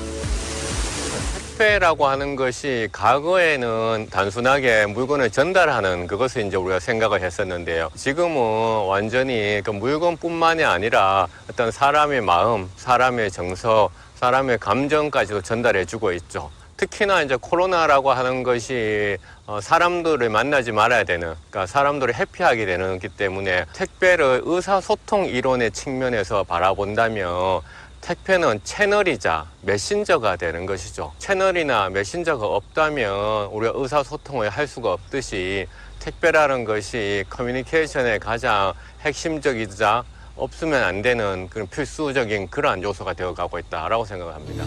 택배라고 하는 것이 과거에는 단순하게 물건을 전달하는 그것을 이제 우리가 생각을 했었는데요. 지금은 완전히 그 물건뿐만이 아니라 어떤 사람의 마음, 사람의 정서, 사람의 감정까지도 전달해주고 있죠. 특히나 이제 코로나라고 하는 것이 사람들을 만나지 말아야 되는, 그러니까 사람들을 회피하게 되는 기 때문에 택배를 의사소통 이론의 측면에서 바라본다면 택배는 채널이자 메신저가 되는 것이죠. 채널이나 메신저가 없다면 우리가 의사소통을 할 수가 없듯이 택배라는 것이 커뮤니케이션의 가장 핵심적이자 없으면 안 되는 그런 필수적인 그러한 요소가 되어가고 있다라고 생각을 합니다.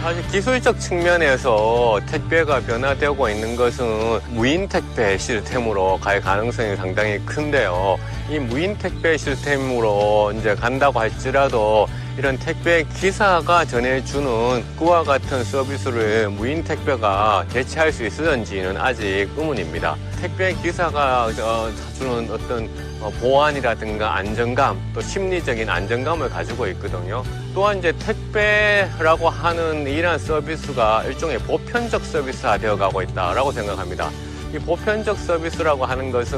사실 기술적 측면에서 택배가 변화되고 있는 것은 무인 택배 시스템으로 갈 가능성이 상당히 큰데요. 이 무인 택배 시스템으로 이제 간다고 할지라도 이런 택배 기사가 전해주는 그와 같은 서비스를 무인 택배가 대체할 수 있을지는 아직 의문입니다. 택배 기사가 주는 어떤 보안이라든가 안정감, 또 심리적인 안정감을 가지고 있거든요. 또한 이제 택배라고 하는 이러한 서비스가 일종의 보편적 서비스가 되어가고 있다라고 생각합니다. 이 보편적 서비스라고 하는 것은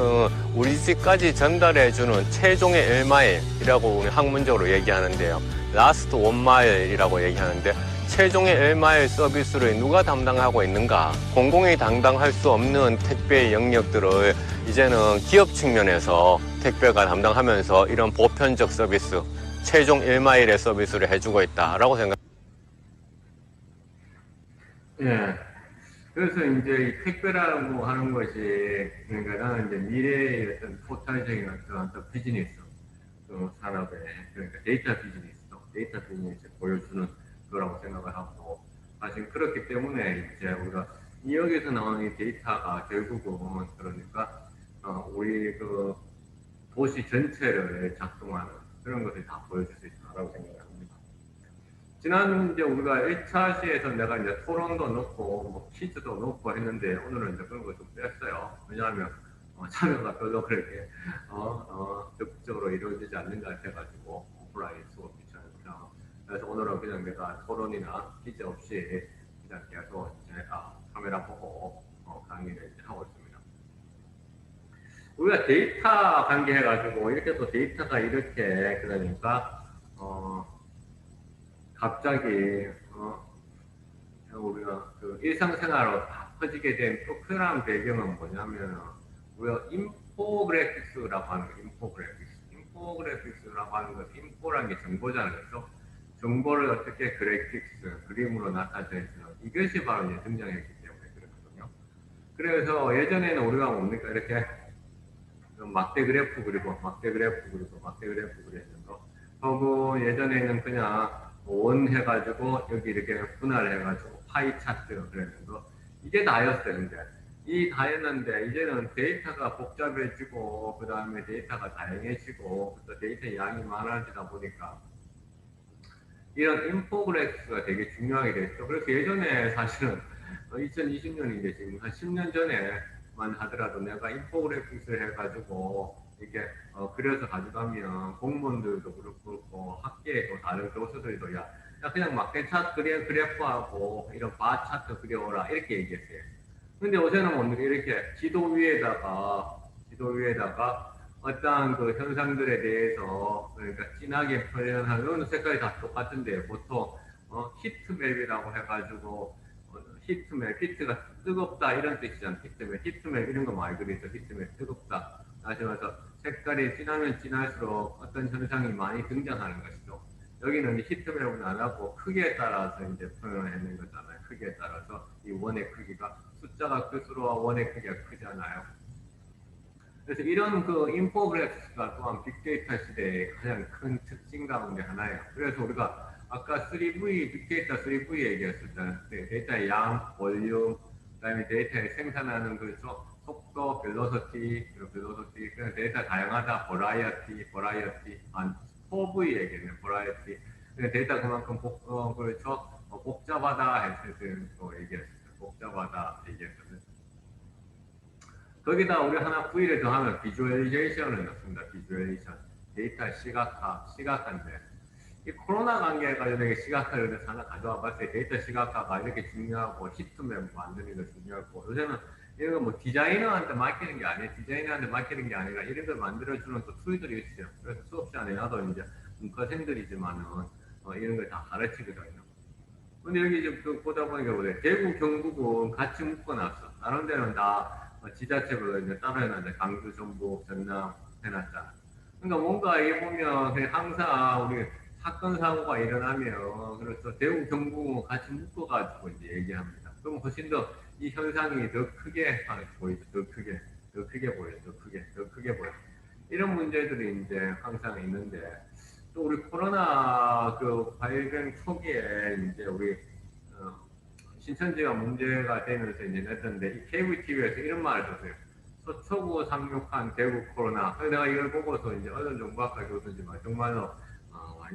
우리 집까지 전달해주는 최종의 1마일이라고 우리 학문적으로 얘기하는데요. 라스트 1마일이라고 얘기하는데 최종의 1마일 서비스를 누가 담당하고 있는가? 공공이 담당할 수 없는 택배의 영역들을 이제는 기업 측면에서 택배가 담당하면서 이런 보편적 서비스, 최종 1마일의 서비스를 해주고 있다라고 생각합니다. 예. 그래서 이제 이 택배라고 하는 것이, 그러니까 나는 이제 미래의 어떤 포탈적인 어떤 비즈니스, 그 산업의, 그러니까 데이터 비즈니스 보여주는 거라고 생각을 하고, 사실 그렇기 때문에 이제 우리가 이 여기서 나오는 이 데이터가 결국은 그러니까 우리 그 도시 전체를 작동하는 그런 것을 다 보여줄 수 있다라고 생각합니다. 지난 이제 우리가 1차시에서 내가 이제 토론도 넣고 뭐 퀴즈도 넣고 했는데 오늘은 이제 그런 거 좀 뺐어요. 왜냐하면 참여가 별로 그렇게 적극적으로 이루어지지 않는 것 같아가지고 오프라인 수업 귀찮으니까. 그래서 오늘은 그냥 내가 토론이나 퀴즈 없이 그냥 계속 제가 카메라 보고 강의를 이제 하고 있습니다. 우리가 데이터 관계해가지고 이렇게 또 데이터가 이렇게 그러니까 갑자기 우리가 그 일상생활로 다 퍼지게 된 또 큰 배경은 뭐냐면 우리가 인포그래픽스라고 하는 거, 인포그래픽스라고 하는 것, 인포라는 게 정보잖아요. 그래서 정보를 어떻게 그래픽스, 그림으로 나타내주는 이것이 바로 이제 등장했기 때문에 그렇거든요. 그래서 예전에는 우리가 뭡니까 이렇게 막대 그래프 그리고 그리는 거, 하고 예전에는 그냥 원 해가지고 여기 이렇게 분할해가지고 파이 차트 그리는 거, 이게 다였어요. 이제 이 다였는데 이제는 데이터가 복잡해지고 그 다음에 데이터가 다양해지고 또 데이터 양이 많아지다 보니까 이런 인포그래픽스가 되게 중요하게 됐죠. 그래서 예전에 사실은 2020년인데 지금 한 10년 전에만 하더라도 내가 인포그래픽스를 해가지고 이렇게 그려서 가져가면 공무원들도 그렇고 학계에 또 다른 교수들도 야 그냥 막대 차트 그래프하고 이런 바 차트 그려오라 이렇게 얘기했어요. 근데 요새는 뭡니까 이렇게 지도 위에다가 어떠한 그 현상들에 대해서 그러니까 진하게 표현하는 색깔이 다 똑같은데 보통 히트맵이라고 해가지고 히트가 뜨겁다 이런 뜻이잖아. 히트맵 이런 거 많이 그리죠. 히트맵 뜨겁다 하시면서 색깔이 진하면 진할수록 어떤 현상이 많이 등장하는 것이죠. 여기는 히트맵은 안 하고 크기에 따라서 이제 표현을 했는 거잖아요. 크기에 따라서 이 원의 크기가 숫자가 클수록 원의 크기가 크잖아요. 그래서 이런 그 인포그래픽스가 또한 빅데이터 시대의 가장 큰 특징 가운데 하나예요. 그래서 우리가 아까 3V, 빅데이터 3V 얘기했을 때 데이터의 양, 볼륨, 그다음에 데이터의 생산하는 그 속도, 벨로시티, 그냥 데이터 다양하다, 버라이어티, 4V 얘기했네, 버라이어티. 데이터 그만큼 복잡하다 했을 때 얘기했어요. 복잡하다 얘기했거든요. 거기다 우리 하나 V를 더하면 비주얼리제이션을 넣습니다. 비주얼리제이션. 데이터 시각화인데 이 코로나 관계가 이렇게 시각화를 하나 가져와 봤을 때 데이터 시각화가 이렇게 중요하고 히트맵 만드는 게 중요하고 요새는 이런 거 뭐 디자이너한테 맡기는 게 아니에요. 디자이너한테 맡기는 게 아니라 이런 걸 만들어주는 또 툴들이 있어요. 그래서 수업 시간에 나도 이제 문과생들이지만은 이런 걸 다 가르치거든요. 근데 여기 지금 또 보다 보니까 그래. 대구, 경북은 같이 묶어놨어. 다른 데는 다 지자체별로 이제 따로 해놨는데 강주, 전북, 전남 해놨잖아. 그러니까 뭔가 이게 보면 그냥 항상 우리 사건 사고가 일어나면 그래서 대구, 경북은 같이 묶어가지고 이제 얘기합니다. 그럼 훨씬 더 이 현상이 더 크게 보이죠. 더 크게 보여요. 더 크게 보여요. 이런 문제들이 이제 항상 있는데 또 우리 코로나 그 발병 초기에 이제 우리 신천지가 문제가 되면서 이제 냈던데 이 케이블 TV에서 이런 말을 줬어요. 서초구 상륙한 대구 코로나. 그래서 내가 이걸 보고서 이제 어떤 정보학과 교수지만 정말로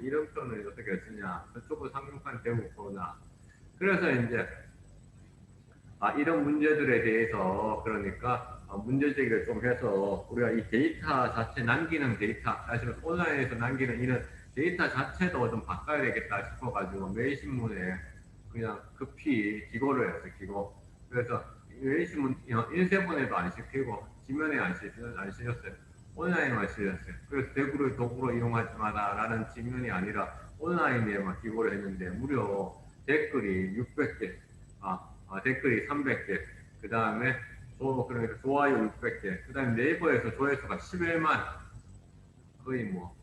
이런 표현을 어떻게 쓰냐. 서초구 상륙한 대구 코로나. 그래서 이제 이런 문제들에 대해서 그러니까 문제 제기를 좀 해서 우리가 이 데이터 자체 남기는 데이터 사실 온라인에서 남기는 이런 데이터 자체도 좀 바꿔야 되겠다 싶어가지고 매일신문에 그냥 급히 기고를 했어요. 기고. 그래서 매일신문 인쇄본에도 안 시키고 지면에 안 실렸어요. 온라인에만 실렸어요. 그래서 대구를 도구로 이용하지 마라라는 지면이 아니라 온라인에만 기고를 했는데 무려 댓글이 600개, 댓글이 300개, 그 다음에 그러니까 좋아요 600개, 그 다음에 네이버에서 조회수가 11만, 거의 뭐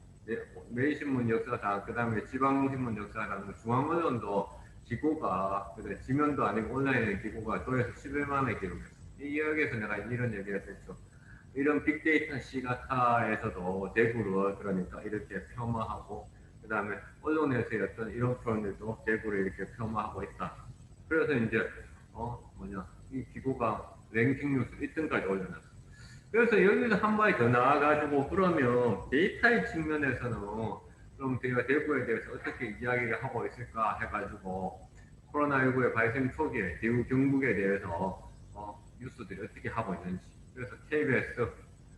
매일신문 역사상, 그 다음에 지방신문 역사상, 중앙언론도 기고가 지면도 아니고 온라인의 기고가 조회수 11만을 기록했어. 이 여기에서 내가 이런 얘기를 했죠. 이런 빅데이터 시가타에서도 대구를 그러니까 이렇게 폄하하고 그 다음에 언론에서의 어떤 이런 표현들도 대구를 이렇게 폄하하고 있다. 그래서 이제 이 기고가 랭킹 뉴스 1등까지 올려놨어. 그래서 여기서 한 발이 더 나와가지고 그러면 데이터의 측면에서는 그럼 제가 대구에 대해서 어떻게 이야기를 하고 있을까 해가지고 코로나19의 발생 초기에 대구 경북에 대해서 뉴스들이 어떻게 하고 있는지. 그래서 KBS,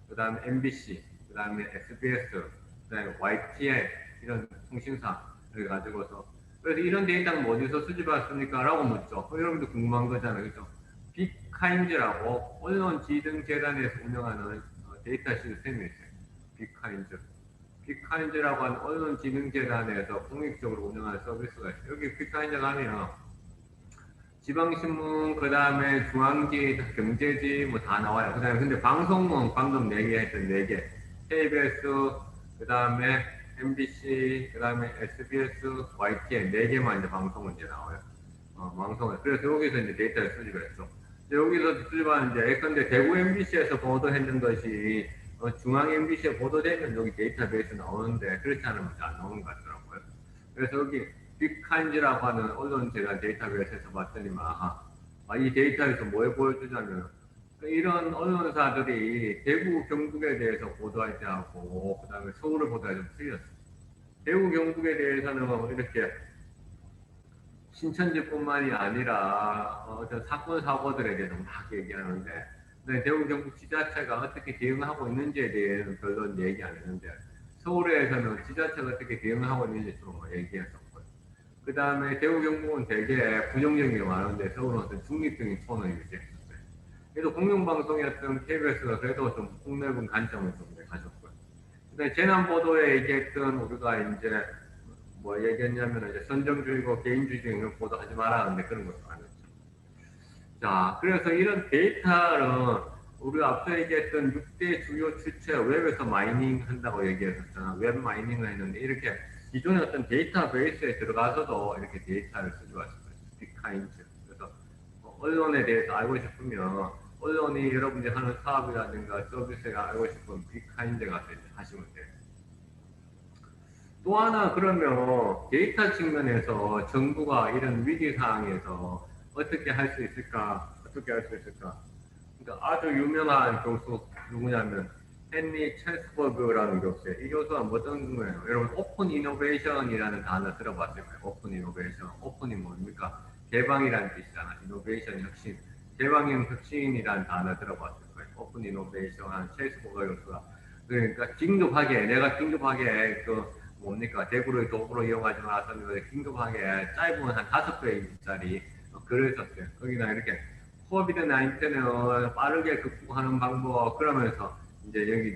그 다음에 MBC, 그 다음에 SBS, 그 다음에 YTN 이런 통신사 를 가지고서 그래서 이런 데이터는 어디서 수집했습니까? 라고 묻죠. 여러분도 궁금한 거잖아요. 그죠? 빅카인즈라고 언론지등재단에서 운영하는 데이터 시스템이 있어요. 빅카인즈. 빅카인즈라고 하는 언론지능재단에서 공익적으로 운영하는 서비스가 있어요. 여기 빅카인즈 가면 지방신문, 그 다음에 중앙지, 경제지, 뭐 다 나와요. 그 다음에 근데 방송은 방금 4개 했던 4개. KBS, 그 다음에 MBC, 그 다음에 SBS, YTN 4개만 이제 방송은 이제 나와요. 방송을. 그래서 여기서 이제 데이터를 수집을 했죠. 여기서 수집하는 이제, 근데 대구 MBC에서 보도했는 것이 중앙 MBC에 보도되면 여기 데이터베이스 나오는데 그렇지 않으면 안 나오는 것 같더라고요. 그래서 여기 빅카인즈라고 하는 언론 제가 데이터베이스에서 봤더니만 이 데이터에서 뭘 보여주냐면 이런 언론사들이 대구 경북에 대해서 보도할 때하고 그 다음에 서울을 보도할 때 좀 틀렸어요. 대구 경북에 대해서는 이렇게 신천지뿐만이 아니라 어떤 사건 사고들에 대해서 막 얘기하는데 대구 경북 지자체가 어떻게 대응하고 있는지에 대해서는 별로 얘기 안 했는데 서울에서는 지자체가 어떻게 대응하고 있는지 좀 얘기했었고요. 그 다음에 대구 경북은 되게 부정적인 게 많은데 서울은 어떤 중립적인 톤을 유지했었어요. 그래서 공영방송이었던 KBS가 그래도 좀 폭넓은 관점을 좀 가졌고요. 근데 재난 보도에 얘기했던 우리가 이제 뭐 얘기했냐면 이제 선정주의고 개인주의적인 보도하지 말라는데 그런 것도 안 했죠. 자, 그래서 이런 데이터는 우리가 앞서 얘기했던 6대 주요 주체 웹에서 마이닝 한다고 얘기했었잖아. 웹 마이닝을 했는데 이렇게 기존의 어떤 데이터베이스에 들어가서도 이렇게 데이터를 수집했어요. 빅카인즈. 그래서 언론에 대해서 알고 싶으면 언론이 여러분들이 하는 사업이라든가 서비스가 알고 싶으면 빅카인즈 가서 하시면 돼요. 또 하나 그러면 데이터 측면에서 정부가 이런 위기 상황에서 어떻게 할 수 있을까? 그러니까 아주 유명한 교수 누구냐면 헨리 첼스버그라는 교수예요. 이 교수가 어떤 거예요? 여러분 오픈 이노베이션이라는 단어 들어봤을 거예요. 오픈 이노베이션. 오픈이 뭡니까? 개방이라는 뜻이잖아. 이노베이션 혁신. 개방형 혁신이라는 단어 들어봤을 거예요. 오픈 이노베이션 한 첼스버그 교수가 그러니까 긴급하게 내가 긴급하게 뭡니까 대구를 도구로 이용하지 말았었는데 긴급하게 짧은 한 5페이지짜리 글을 썼어요. 거기다 이렇게 코비드 19을 빠르게 극복하는 방법 그러면서 이제 여기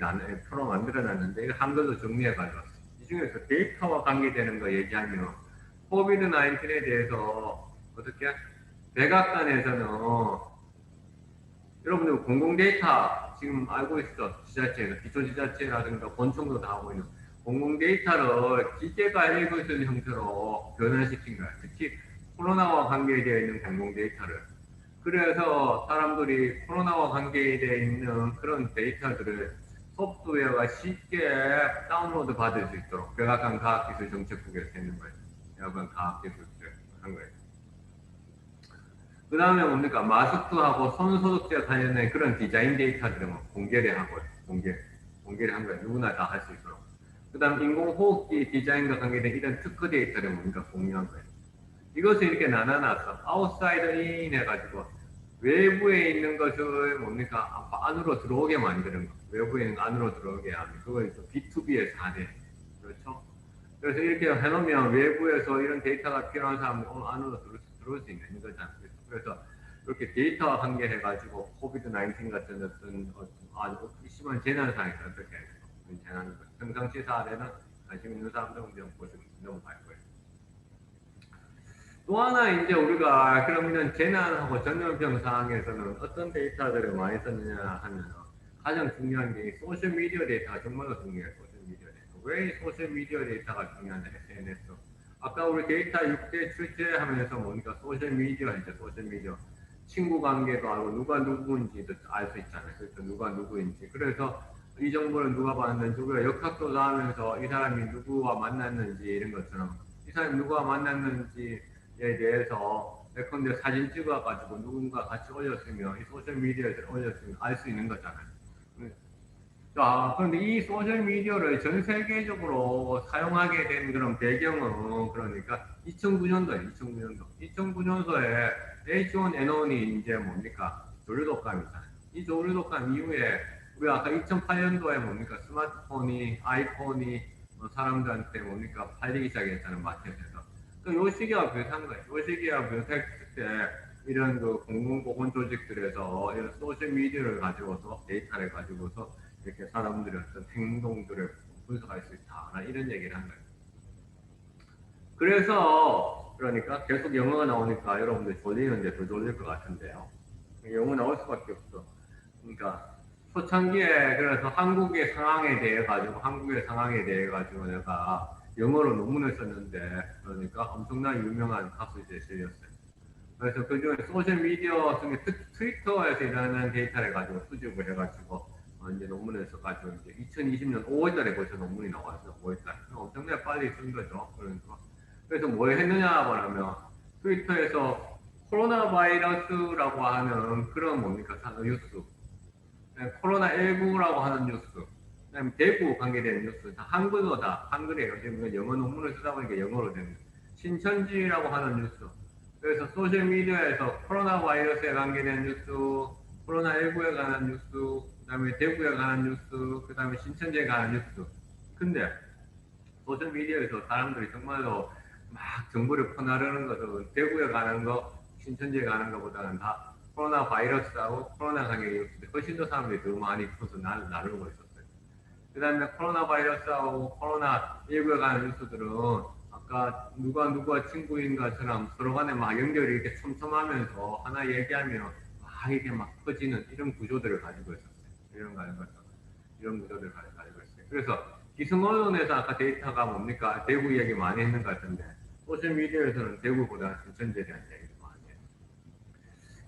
표로 만들어놨는데 이거 한글로 정리해 가져왔어요. 이 중에서 데이터와 관계되는 거 얘기하면 코비드 19에 대해서 어떻게 백악관에서는 여러분들 공공 데이터 지금 알고 있죠? 지자체에서 기초지자체라든가 본청도 다 하고 있는 공공 데이터를 기계가 읽을 수 있는 형태로 변환시킨 거야. 특히 코로나와 관계되어 있는 공공 데이터를. 그래서 사람들이 코로나와 관계되어 있는 그런 데이터들을 소프트웨어가 쉽게 다운로드 받을 수 있도록 백악관 과학기술정책국에서 했는 거예요. 백악관 과학기술을 한 거예요. 그 다음에 뭡니까? 마스크하고 손소독제 관련된 그런 디자인 데이터들을 공개를 하고, 공개를 한 거예요. 누구나 다 할 수 있도록. 그 다음 인공호흡기 디자인과 관계된 이런 특허 데이터를 뭡니까? 공유한 거예요. 이것을 이렇게 나눠놨어. 아웃사이더 인 해가지고 외부에 있는 것을 뭡니까? 안으로 들어오게 만드는 거. 외부에 있는 안으로 들어오게 하면 그걸 B2B에서 하네. 그렇죠? 그래서 이렇게 해놓으면 외부에서 이런 데이터가 필요한 사람은 안으로 들어올 수 있는 거잖아요. 그래서 이렇게 데이터와 관계해가지고 코비드 19 같은 어떤 아주 심한 재난 상황에서 어떻게 재난 평상시 사례는 관심 있는 사람들은 좀 보시면 넘어갈 거예요. 또 하나 이제 우리가 그럼 이런 재난하고 전염병 상황에서는 어떤 데이터들을 많이 썼느냐 하면 가장 중요한 게 소셜 미디어 데이터가 정말로 중요해요. 소셜 미디어 데이터. 왜 소셜 미디어 데이터가 중요하냐? SNS. 아까 우리 데이터 6대 출제하면서 뭡니까? 소셜 미디어 이제 소셜 미디어 친구 관계도 알고 누가 누구인지도 알 수 있잖아요. 그래서 누가 누구인지. 그래서 이 정보를 누가 봤는지 우리가 역학조사 하면서 이 사람이 누구와 만났는지 이런 것처럼 이 사람이 누구와 만났는지에 대해서 예컨대 사진 찍어가지고 누군가 같이 올렸으면 이 소셜 미디어에 올렸으면 알 수 있는 거잖아요. 자, 그런데 이 소셜 미디어를 전 세계적으로 사용하게 된 그런 배경은 그러니까 2009년도에 2009년도에 H1N1이 이제 뭡니까? 조류독감이잖아요. 이 조류독감 이후에 우리 아까 2008년도에 뭡니까? 스마트폰이 아이폰이 사람들한테 뭡니까? 팔리기 시작했잖아요. 마켓에서. 요 시기와 비슷한 거예요. 요 시기와 비슷했을 때 이런 그 공공보건 조직들에서 이런 소셜 미디어를 가지고서 데이터를 가지고서 이렇게 사람들의 어떤 행동들을 분석할 수 있다. 이런 얘기를 한 거예요. 그래서 그러니까 계속 영어가 나오니까 여러분들 졸리는데 더 졸릴 것 같은데요. 영어 나올 수밖에 없어. 그러니까 초창기에 그래서 한국의 상황에 대해 가지고 내가 영어로 논문을 썼는데 그러니까 엄청난 유명한 학술제실이었어요. 그래서 그중에 소셜 미디어 중에 트위터에서 일어나는 데이터를 가지고 수집을 해가지고 이제 논문을 써가지고 이제 2020년 5월달에 벌써 논문이 나왔어요. 5월달. 엄청나게 빨리 쓴 거죠. 그래서 뭘 했느냐고 하면 트위터에서 코로나 바이러스라고 하는 그런 뭡니까 뉴스, 코로나19라고 하는 뉴스, 그다음에 대구 관계되는 뉴스 다 한글로 다 한글이에요. 지금 영어 논문을 쓰다 보니까 영어로 되는 신천지라고 하는 뉴스. 그래서 소셜 미디어에서 코로나 바이러스에 관계된 뉴스, 코로나19에 관한 뉴스, 그다음에 대구에 관한 뉴스, 그다음에 신천지에 관한 뉴스. 근데 소셜 미디어에서 사람들이 정말로 막 정보를 퍼나르는 것은 대구에 관한 거, 신천지에 관한 것보다는 다 코로나 바이러스하고 코로나 관계 뉴스인데 훨씬 더 사람들이 더 많이 풀어서 나누고 있었어요. 그다음에 코로나 바이러스하고 코로나 19에 관한 뉴스들은 아까 누가 친구인가처럼 서로 간에 막 연결이 이렇게 촘촘하면서 하나 얘기하면 막 이게 막 퍼지는 이런 구조들을 가지고 있었어요. 이런 구조들을 가지고 있어요. 그래서 기성 언론에서 아까 데이터가 뭡니까? 대구 얘기 많이 했는 것 같은데 소셜 미디어에서는 대구보다 신천지에 대한 얘기를 많이 해요.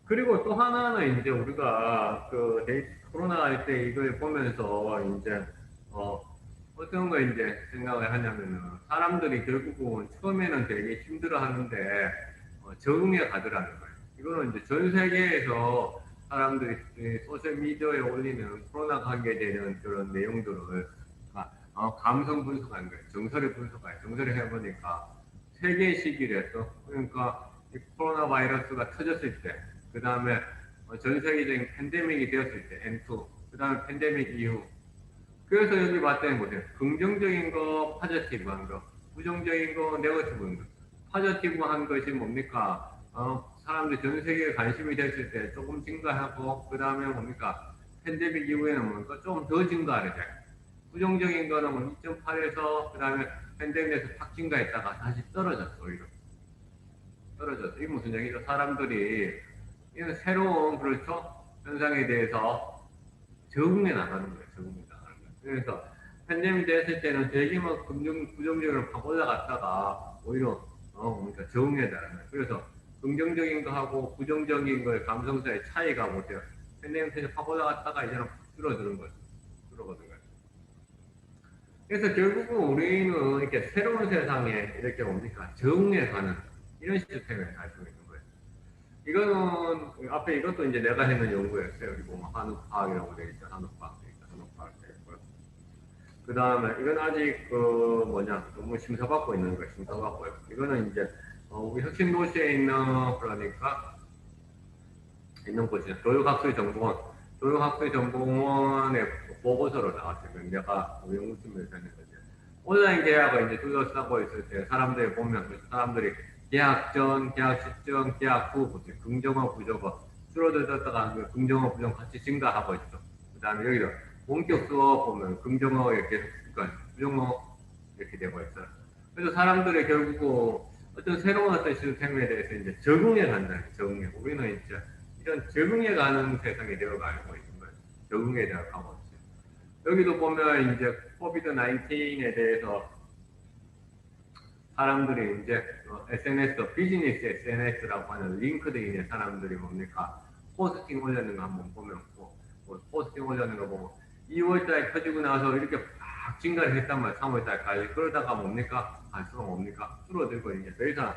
그리고 또 하나는 이제 우리가 그 코로나 할 때 이걸 보면서 이제 어떤 거 이제 생각을 하냐면은 사람들이 결국은 처음에는 되게 힘들어 하는데 적응해 가더라는 거예요. 이거는 이제 전 세계에서 사람들이 소셜 미디어에 올리는 코로나 관계되는 그런 내용들을 감성 분석하는 거예요. 정서를 해보니까 3개의 시기를 했어. 그러니까 이 코로나 바이러스가 터졌을 때, 그 다음에 전 세계적인 팬데믹이 되었을 때, N2, 그 다음에 팬데믹 이후, 그래서 여기 봤더니 보세요. 긍정적인 거, 파저티브한 거, 부정적인 거, 네거티브한 거. 파저티브한 것이 뭡니까? 사람들이 전 세계에 관심이 됐을 때 조금 증가하고, 그 다음에 뭡니까? 팬데믹 이후에는 뭡니까? 좀 더 증가하죠. 부정적인 거는 뭐 2.8에서, 그 다음에 팬데믹에서 팍 증가했다가 다시 떨어졌어, 오히려. 떨어졌어. 이게 무슨 얘기죠? 사람들이 이런 새로운, 그렇죠? 현상에 대해서 적응해 나가는 거예요. 적응해 나가는 거예요. 그래서 팬데믹 됐을 때는 되게 막 부정적으로 팍 올라갔다가 오히려 그러니까 적응해 나가는 거예요. 그래서 긍정적인 거 하고 부정적인 거의 감성사의 차이가 뭐죠? 팬데믹 때팍 올라갔다가 이제는 팍 줄어드는 거죠. 줄어드는 거예요. 그래서 결국은 우리는 이렇게 새로운 세상에 이렇게 뭡니까? 적응해 가는 이런 시스템에 갈 수 있는 거예요. 이거는 앞에 이것도 이제 내가 했는 연구였어요. 여기 보면 한국과학이라고 되어 있죠. 한국과학 되어 있죠. 한국과학 되어 있고요. 그 다음에 이건 아직 너무 심사받고 있는 거예요. 심사받고요. 이거는 이제 우리 혁신 도시에 있는 그러니까 있는 곳이죠. 교육학술정보원. 교육학술정보원의 보고서로 나왔어요. 내가 연구팀에서 했는 거죠. 온라인 계약을 이제 둘러싸고 있을 때 사람들이 보면 그 사람들이 계약 전, 계약 시점, 계약 후 보세요. 긍정어, 부정어 줄어들었다가 긍정어, 부정 같이 증가하고 있죠. 그 다음에 여기도 본격 수업 보면 긍정어 이렇게 그러니까 부정어 이렇게 되고 있어요. 그래서 사람들이 결국 어떤 새로운 어떤 시스템에 대해서 이제 적응해 간다는 거예요. 적응해. 우리는 이제 이런 적응해 가는 세상이 되어가고 있는 거예요. 적응해 가고 있어요. 여기도 보면 이제 코비드 19에 대해서 사람들이 이제 SNS, 비즈니스 SNS라고 하는 링크드인의 사람들이 뭡니까? 포스팅 올렸는 거 한번 보면, 포스팅 올렸는 거 보면 2월달에 터지고 나서 이렇게 막 증가를 했단 말이에요. 3월달까지. 그러다가 뭡니까? 갈수록 뭡니까? 줄어들고 이제 더 이상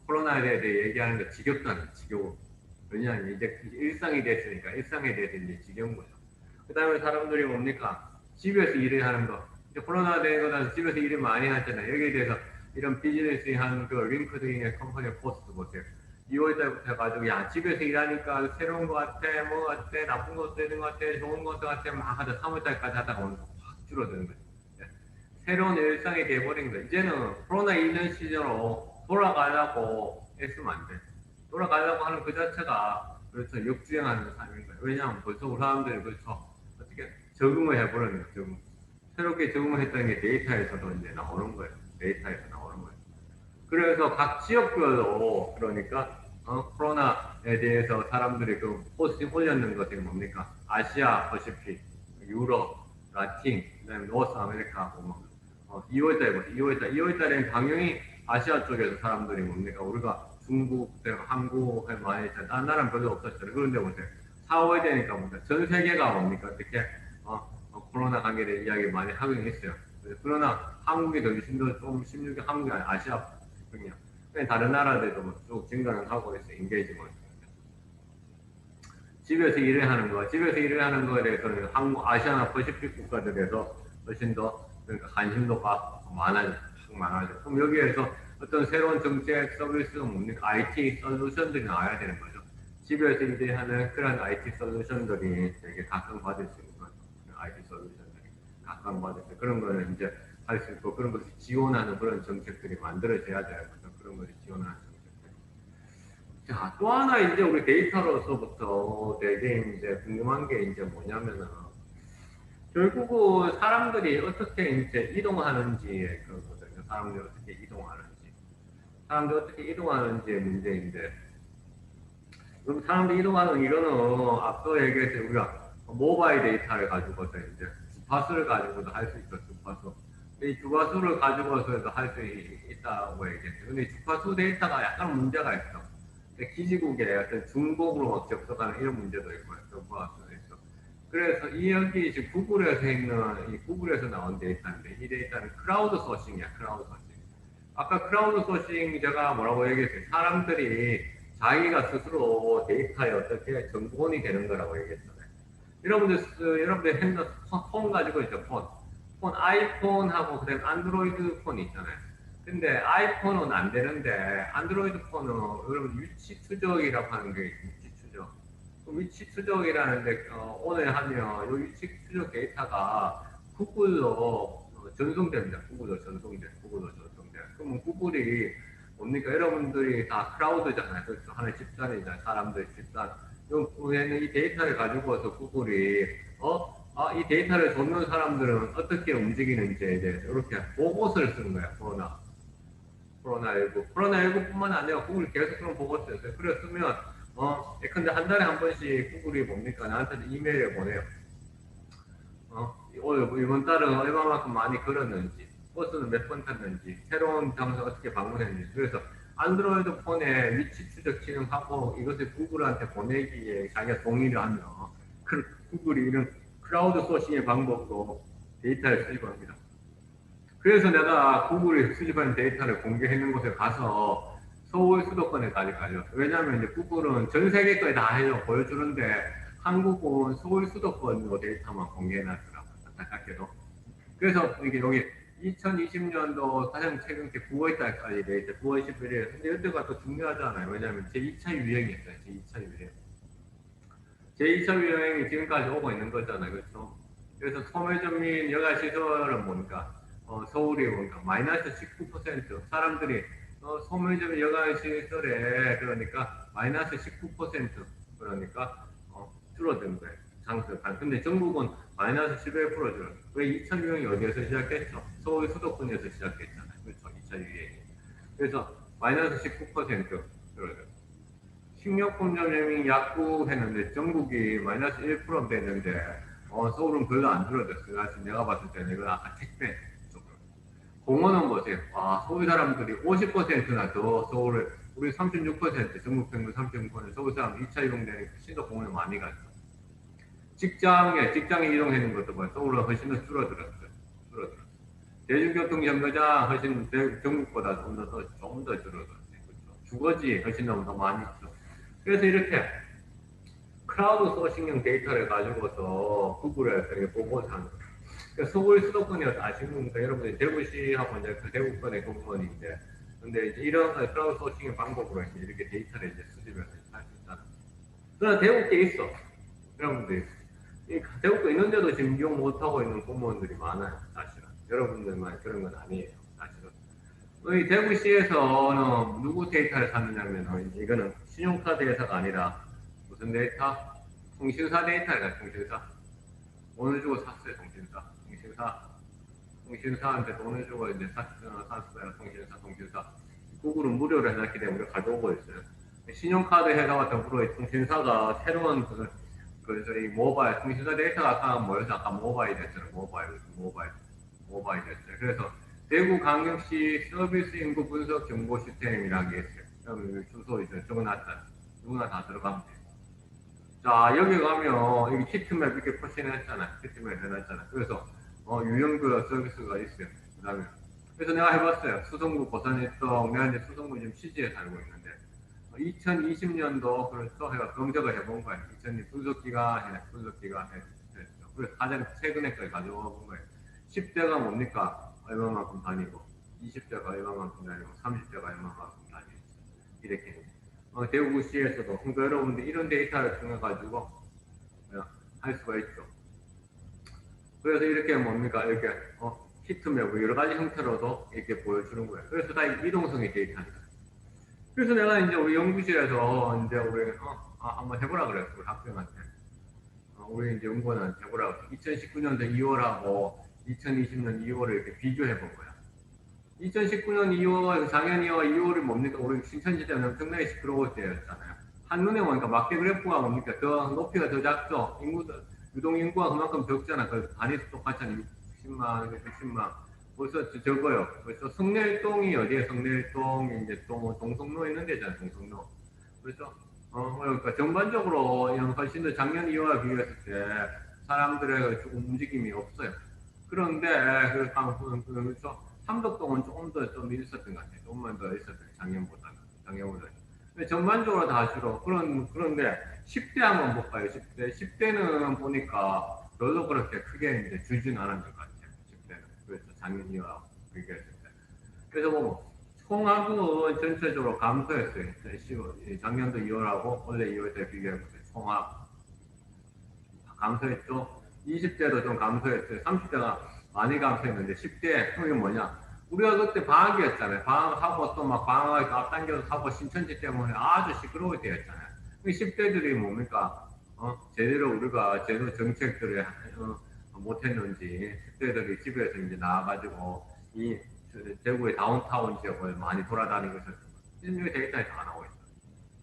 코로나에 대해 얘기하는 게 지겹다는 지겨워. 왜냐하면 이제 일상이 됐으니까 일상에 대해서 이제 지겨운 거죠. 그 다음에 사람들이 뭡니까? 집에서 일을 하는 거. 이제 코로나 된 거라서 집에서 일을 많이 하잖아요. 여기에 대해서 이런 비즈니스 한 그 링크드인의 컴퍼니 포스트 보세요. 2월달부터 해가지고 야 집에서 일하니까 새로운 거 같아, 뭐 같아, 나쁜 것도 되는 것 같아, 좋은 것도 같아 막 하다 3월달까지 하다가 오늘 확 줄어드는 거죠. 새로운 일상이 돼버린 거예요. 이제는 코로나 이전 시절로 돌아가려고 애쓰면 안 돼. 돌아가려고 하는 그 자체가 그렇죠 역주행하는 삶인 거예요. 왜냐하면 벌써 우리 사람들이 그렇죠 어떻게 적응을 해버리는 거죠. 새롭게 적응을 했다는 게 데이터에서도 이제 나오는 거예요. 데이터에서 나오는 거예요. 그래서 각 지역별로 그러니까 코로나에 대해서 사람들이 그 포스팅 올렸는 것이 뭡니까? 아시아, 퍼시픽, 유럽, 라틴, 그다음에 노스 아메리카 보면 2월달부터 2월달에는 당연히 아시아 쪽에서 사람들이 뭡니까? 우리가 중국, 한국에 많이 있잖아요. 다른 나라는 별로 없었잖아요. 그런데 보세요. 4월 되니까 뭡니까? 전 세계가 뭡니까? 어떻게 코로나 관계된 이야기 많이 하긴 했어요. 그러나 한국이 더 좀 심리게 한국이 아니라 아시아 쪽이요. 다른 나라들도 쭉 증가는 하고 있어요. 인게이지먼트. 집에서 일을 하는 거, 집에서 일을 하는 거에 대해서는 한국, 아시아나 퍼시픽 국가들에서 훨씬 더 그러니까 관심도가 많아져. 그럼 여기에서 어떤 새로운 정책 서비스가 뭡니까? IT 솔루션들이 나와야 되는 거죠. 집에서 일을 하는 그런 IT 솔루션들이 되게 각광받을 수 있는 거죠. IT 솔루션들이 각광받을 수 있는 그런 거는 이제 할 수 있고 그런 것을 지원하는 그런 정책들이 만들어져야 돼요. 그런 것을 지원하는 정책들. 자, 또 하나 이제 우리 데이터로서부터 되게 이제 궁금한 게 이제 뭐냐면은 결국은 사람들이 어떻게 이제 이동하는지에 그거거든요. 사람들이 어떻게 이동하는지의 문제인데, 그럼 사람들이 이동하는 이거는 앞서 얘기했듯이 우리가 모바일 데이터를 가지고서 이제 주파수를 가지고도 할 수 있어, 주파수. 이 주파수를 가지고서도 할 수 있다고 얘기했어요. 근데 주파수 데이터가 약간 문제가 있어. 기지국에 어떤 중복으로 막 접속하는 이런 문제도 있고요. 주파수도 있어. 그래서 이 여기 지금 구글에서 있는 이 구글에서 나온 데이터인데 이 데이터는 크라우드 소싱이야. 크라우드 소싱. 아까 크라우드 소싱 제가 뭐라고 얘기했어요. 사람들이 자기가 스스로 데이터에 어떻게 정보원이 되는 거라고 얘기했잖아요. 여러분들 핸드폰 가지고 있죠. 폰 아이폰하고 그다음에 안드로이드 폰이 있잖아요. 근데 아이폰은 안 되는데 안드로이드 폰은 여러분 위치 추적이라고 하는 게 위치 추적. 위치 추적이라는데 오늘 하면 이 위치 추적 데이터가 구글도 전송됩니다. 구글도 전송돼. 구글도 전송돼. 그러면 구글이 뭡니까? 여러분들이 다 크라우드잖아요. 그래서 하나의 집단이잖아요. 사람들 집단. 그러면 이 데이터를 가지고서 구글이 이 데이터를 줬는 사람들은 어떻게 움직이는지에 대해서 이렇게 보고서를 쓰는 거야. 코로나19뿐만 아니라 구글이 계속 그런 보고서를 써요. 그래 쓰면 예컨대 한 달에 한 번씩 구글이 뭡니까? 나한테 이메일을 보내요. 이번 달은 얼마만큼 많이 걸었는지, 버스는 몇 번 탔는지, 새로운 장소 어떻게 방문했는지. 그래서 안드로이드 폰에 위치 추적 기능하고 이것을 구글한테 보내기에 자기가 동의를 하면 구글이 이런 크라우드 소싱의 방법으로 데이터를 수집합니다. 그래서 내가 구글이 수집한 데이터를 공개하는 곳에 가서 서울 수도권에까지 가죠. 왜냐하면 이제 구글은 전 세계 거에 다 보여주는데 한국은 서울 수도권으로 데이터만 공개해놨더라고요. 안타깝게도. 그래서 이게 여기 2020년도 가장 최근 게 9월달까지 데이터, 9월 11일. 근데 이때가 또 중요하잖아요. 왜냐하면 제2차 유행이었어요. 제2차 유행. 제2차 유행이 지금까지 오고 있는 거잖아요. 그렇죠? 그래서 소매점민 여가시설은 뭔가, 서울이 뭔가, 마이너스 19%. 사람들이, 소매점 여가시설에, 그러니까, 마이너스 19%. 그러니까, 줄어든 거예요. 장수판. 근데 전국은 마이너스 11% 줄어요. 왜 2차 유행이 어디에서 시작했죠? 서울 수도권에서 시작했잖아요. 그렇죠? 2차 유행이. 그래서 마이너스 19% 줄어요. 식료품 점유율이 약국했는데 전국이 마이너스 1% 됐는데 서울은 별로 안 줄어들었어요. 사실 내가 봤을 때는 이건 아까 택배 쪽으로. 공원은 보세요. 서울 사람들이 50%나 더 서울을 우리 36% 전국 평균 36% 서울 사람 2차 이동되는 신도 공원에 많이 갔죠. 직장에 이동하는 것도 봐. 서울은 훨씬 더 줄어들었어요. 대중교통 정거장 훨씬 전국보다 좀 더 줄어들었어요. 그렇죠? 주거지 훨씬 더 많이 있죠. 그래서 이렇게 크라우드 소싱형 데이터를 가지고서 구글에서 이렇게 보고서 하는 거예요. 그러니까 서울 수도권이어서 아시는 분들 여러분들이 대구시하고 이제 그 대구권의 공무원인데 근데 이제 이런 크라우드 소싱의 방법으로 이제 이렇게 데이터를 이제 수집해서 할 수 있다는 거예요. 그러나 대구께 있어. 여러분들이 대구께 있는데도 지금 이용 못하고 있는 공무원들이 많아요. 사실은. 여러분들만 그런 건 아니에요. 사실은. 이 대구시에서는 누구 데이터를 샀느냐면 이거는 신용카드 회사가 아니라 무슨 데이터? 통신사 데이터가 통신사. 돈을 주고 샀어요. 통신사한테 돈을 주고 이제 샀어요. 통신사. 구글은 무료로 해놨기 때문에 가져오고 있어요. 신용카드 회사와 더불어 통신사가 새로운 저희 모바일 통신사 데이터가 아까 뭐였죠? 아까 모바일 됐잖아요. 모바일 됐어요. 그래서 대구광역시 서비스 인구 분석 정보 시스템이라는 게 있어요. 여기 주소 이제 적어놨잖아요. 누구나 다 들어가면 돼요. 자, 여기 가면 여기 히트맵 이렇게 표시해놨잖아요. 히트맵 해놨잖아요. 그래서 유형별 서비스가 있어요. 그 다음에 그래서 내가 해봤어요. 수성구 고산일동 내가 이제 수성구 지금 시지에 살고 있는데 2020년도 그렇죠. 제가 검색을 해본 거예요. 2020 분석기가 했죠. 그래서 가장 최근에 걸 가져와 본 거예요. 10대가 뭡니까? 얼마만큼 다니고 20대가 얼마만큼 다니고 30대가 얼마만큼 다니고 이렇게 대구시에서도 그러니까 여러분들 이런 데이터를 통해 가지고 할 수가 있죠. 그래서 이렇게 뭡니까? 이렇게 히트맵 여러 가지 형태로도 이렇게 보여주는 거예요. 그래서 다 이동성의 데이터입니다. 그래서 내가 이제 우리 연구실에서 이제 우리 한번 해보라 그랬어. 우리 학생한테. 우리 이제 연구원한테 해보라 그랬어. 2019년도 2월하고 2020년 2월을 이렇게 비교해 본 거야. 2019년 2월, 작년 2월, 2월이 뭡니까? 우리 신천지대는 엄청나게 시끄러울 때였잖아요. 한눈에 보니까 막대 그래프가 뭡니까? 더 높이가 더 작죠? 유동 인구가 그만큼 적잖아. 그 단위도 똑같잖아요. 60만, 60만. 벌써 적어요. 벌써 성내일동이 어디에 성내일동, 이제 동성로 있는 데잖아요. 동성로. 그렇죠? 그러니까 전반적으로 훨씬 더 작년 2월과 비교했을 때 사람들의 조금 움직임이 없어요. 그런데, 그렇죠? 삼덕동은 조금 더 좀 있었던 것 같아요. 조금만 더 있었던 작년보다는. 근데 전반적으로 다 줄어. 그런데 10대 한번 볼까요? 10대는 보니까 별로 그렇게 크게 이제 줄진 않은 것 같아요. 10대는. 그래서 작년이와 비교했을 때. 그래서 뭐, 총합은 전체적으로 감소했어요. 작년도 2월하고 올해 2월 때 비교해보세요. 총합. 감소했죠? 20대도 좀 감소했어요. 30대가 많이 감소했는데 10대 그게 뭐냐? 우리가 그때 방학이었잖아요. 방학하고 또 막 방학을 앞당겨서 하고 신천지 때문에 아주 시끄러울 때였잖아요. 10대들이 뭡니까? 제대로 우리가 제대로 정책들을 못했는지 10대들이 집에서 이제 나와가지고 이 대구의 다운타운 지역을 많이 돌아다니고 있었던 거예요. 이게 데이터에 다 나오고 있어요.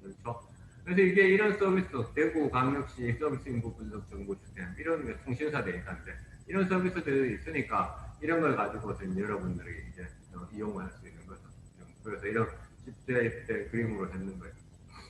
그렇죠? 그래서 이게 이런 서비스, 대구 강력시 서비스 인구 분석 정보 시스템 이런 게 통신사 데이터인데 이런 서비스들이 있으니까 이런 걸 가지고서 이제 여러분들이 이제 이용을 할 수 있는 거죠. 그래서 이런 10대, 20대 그림으로 했는 거예요.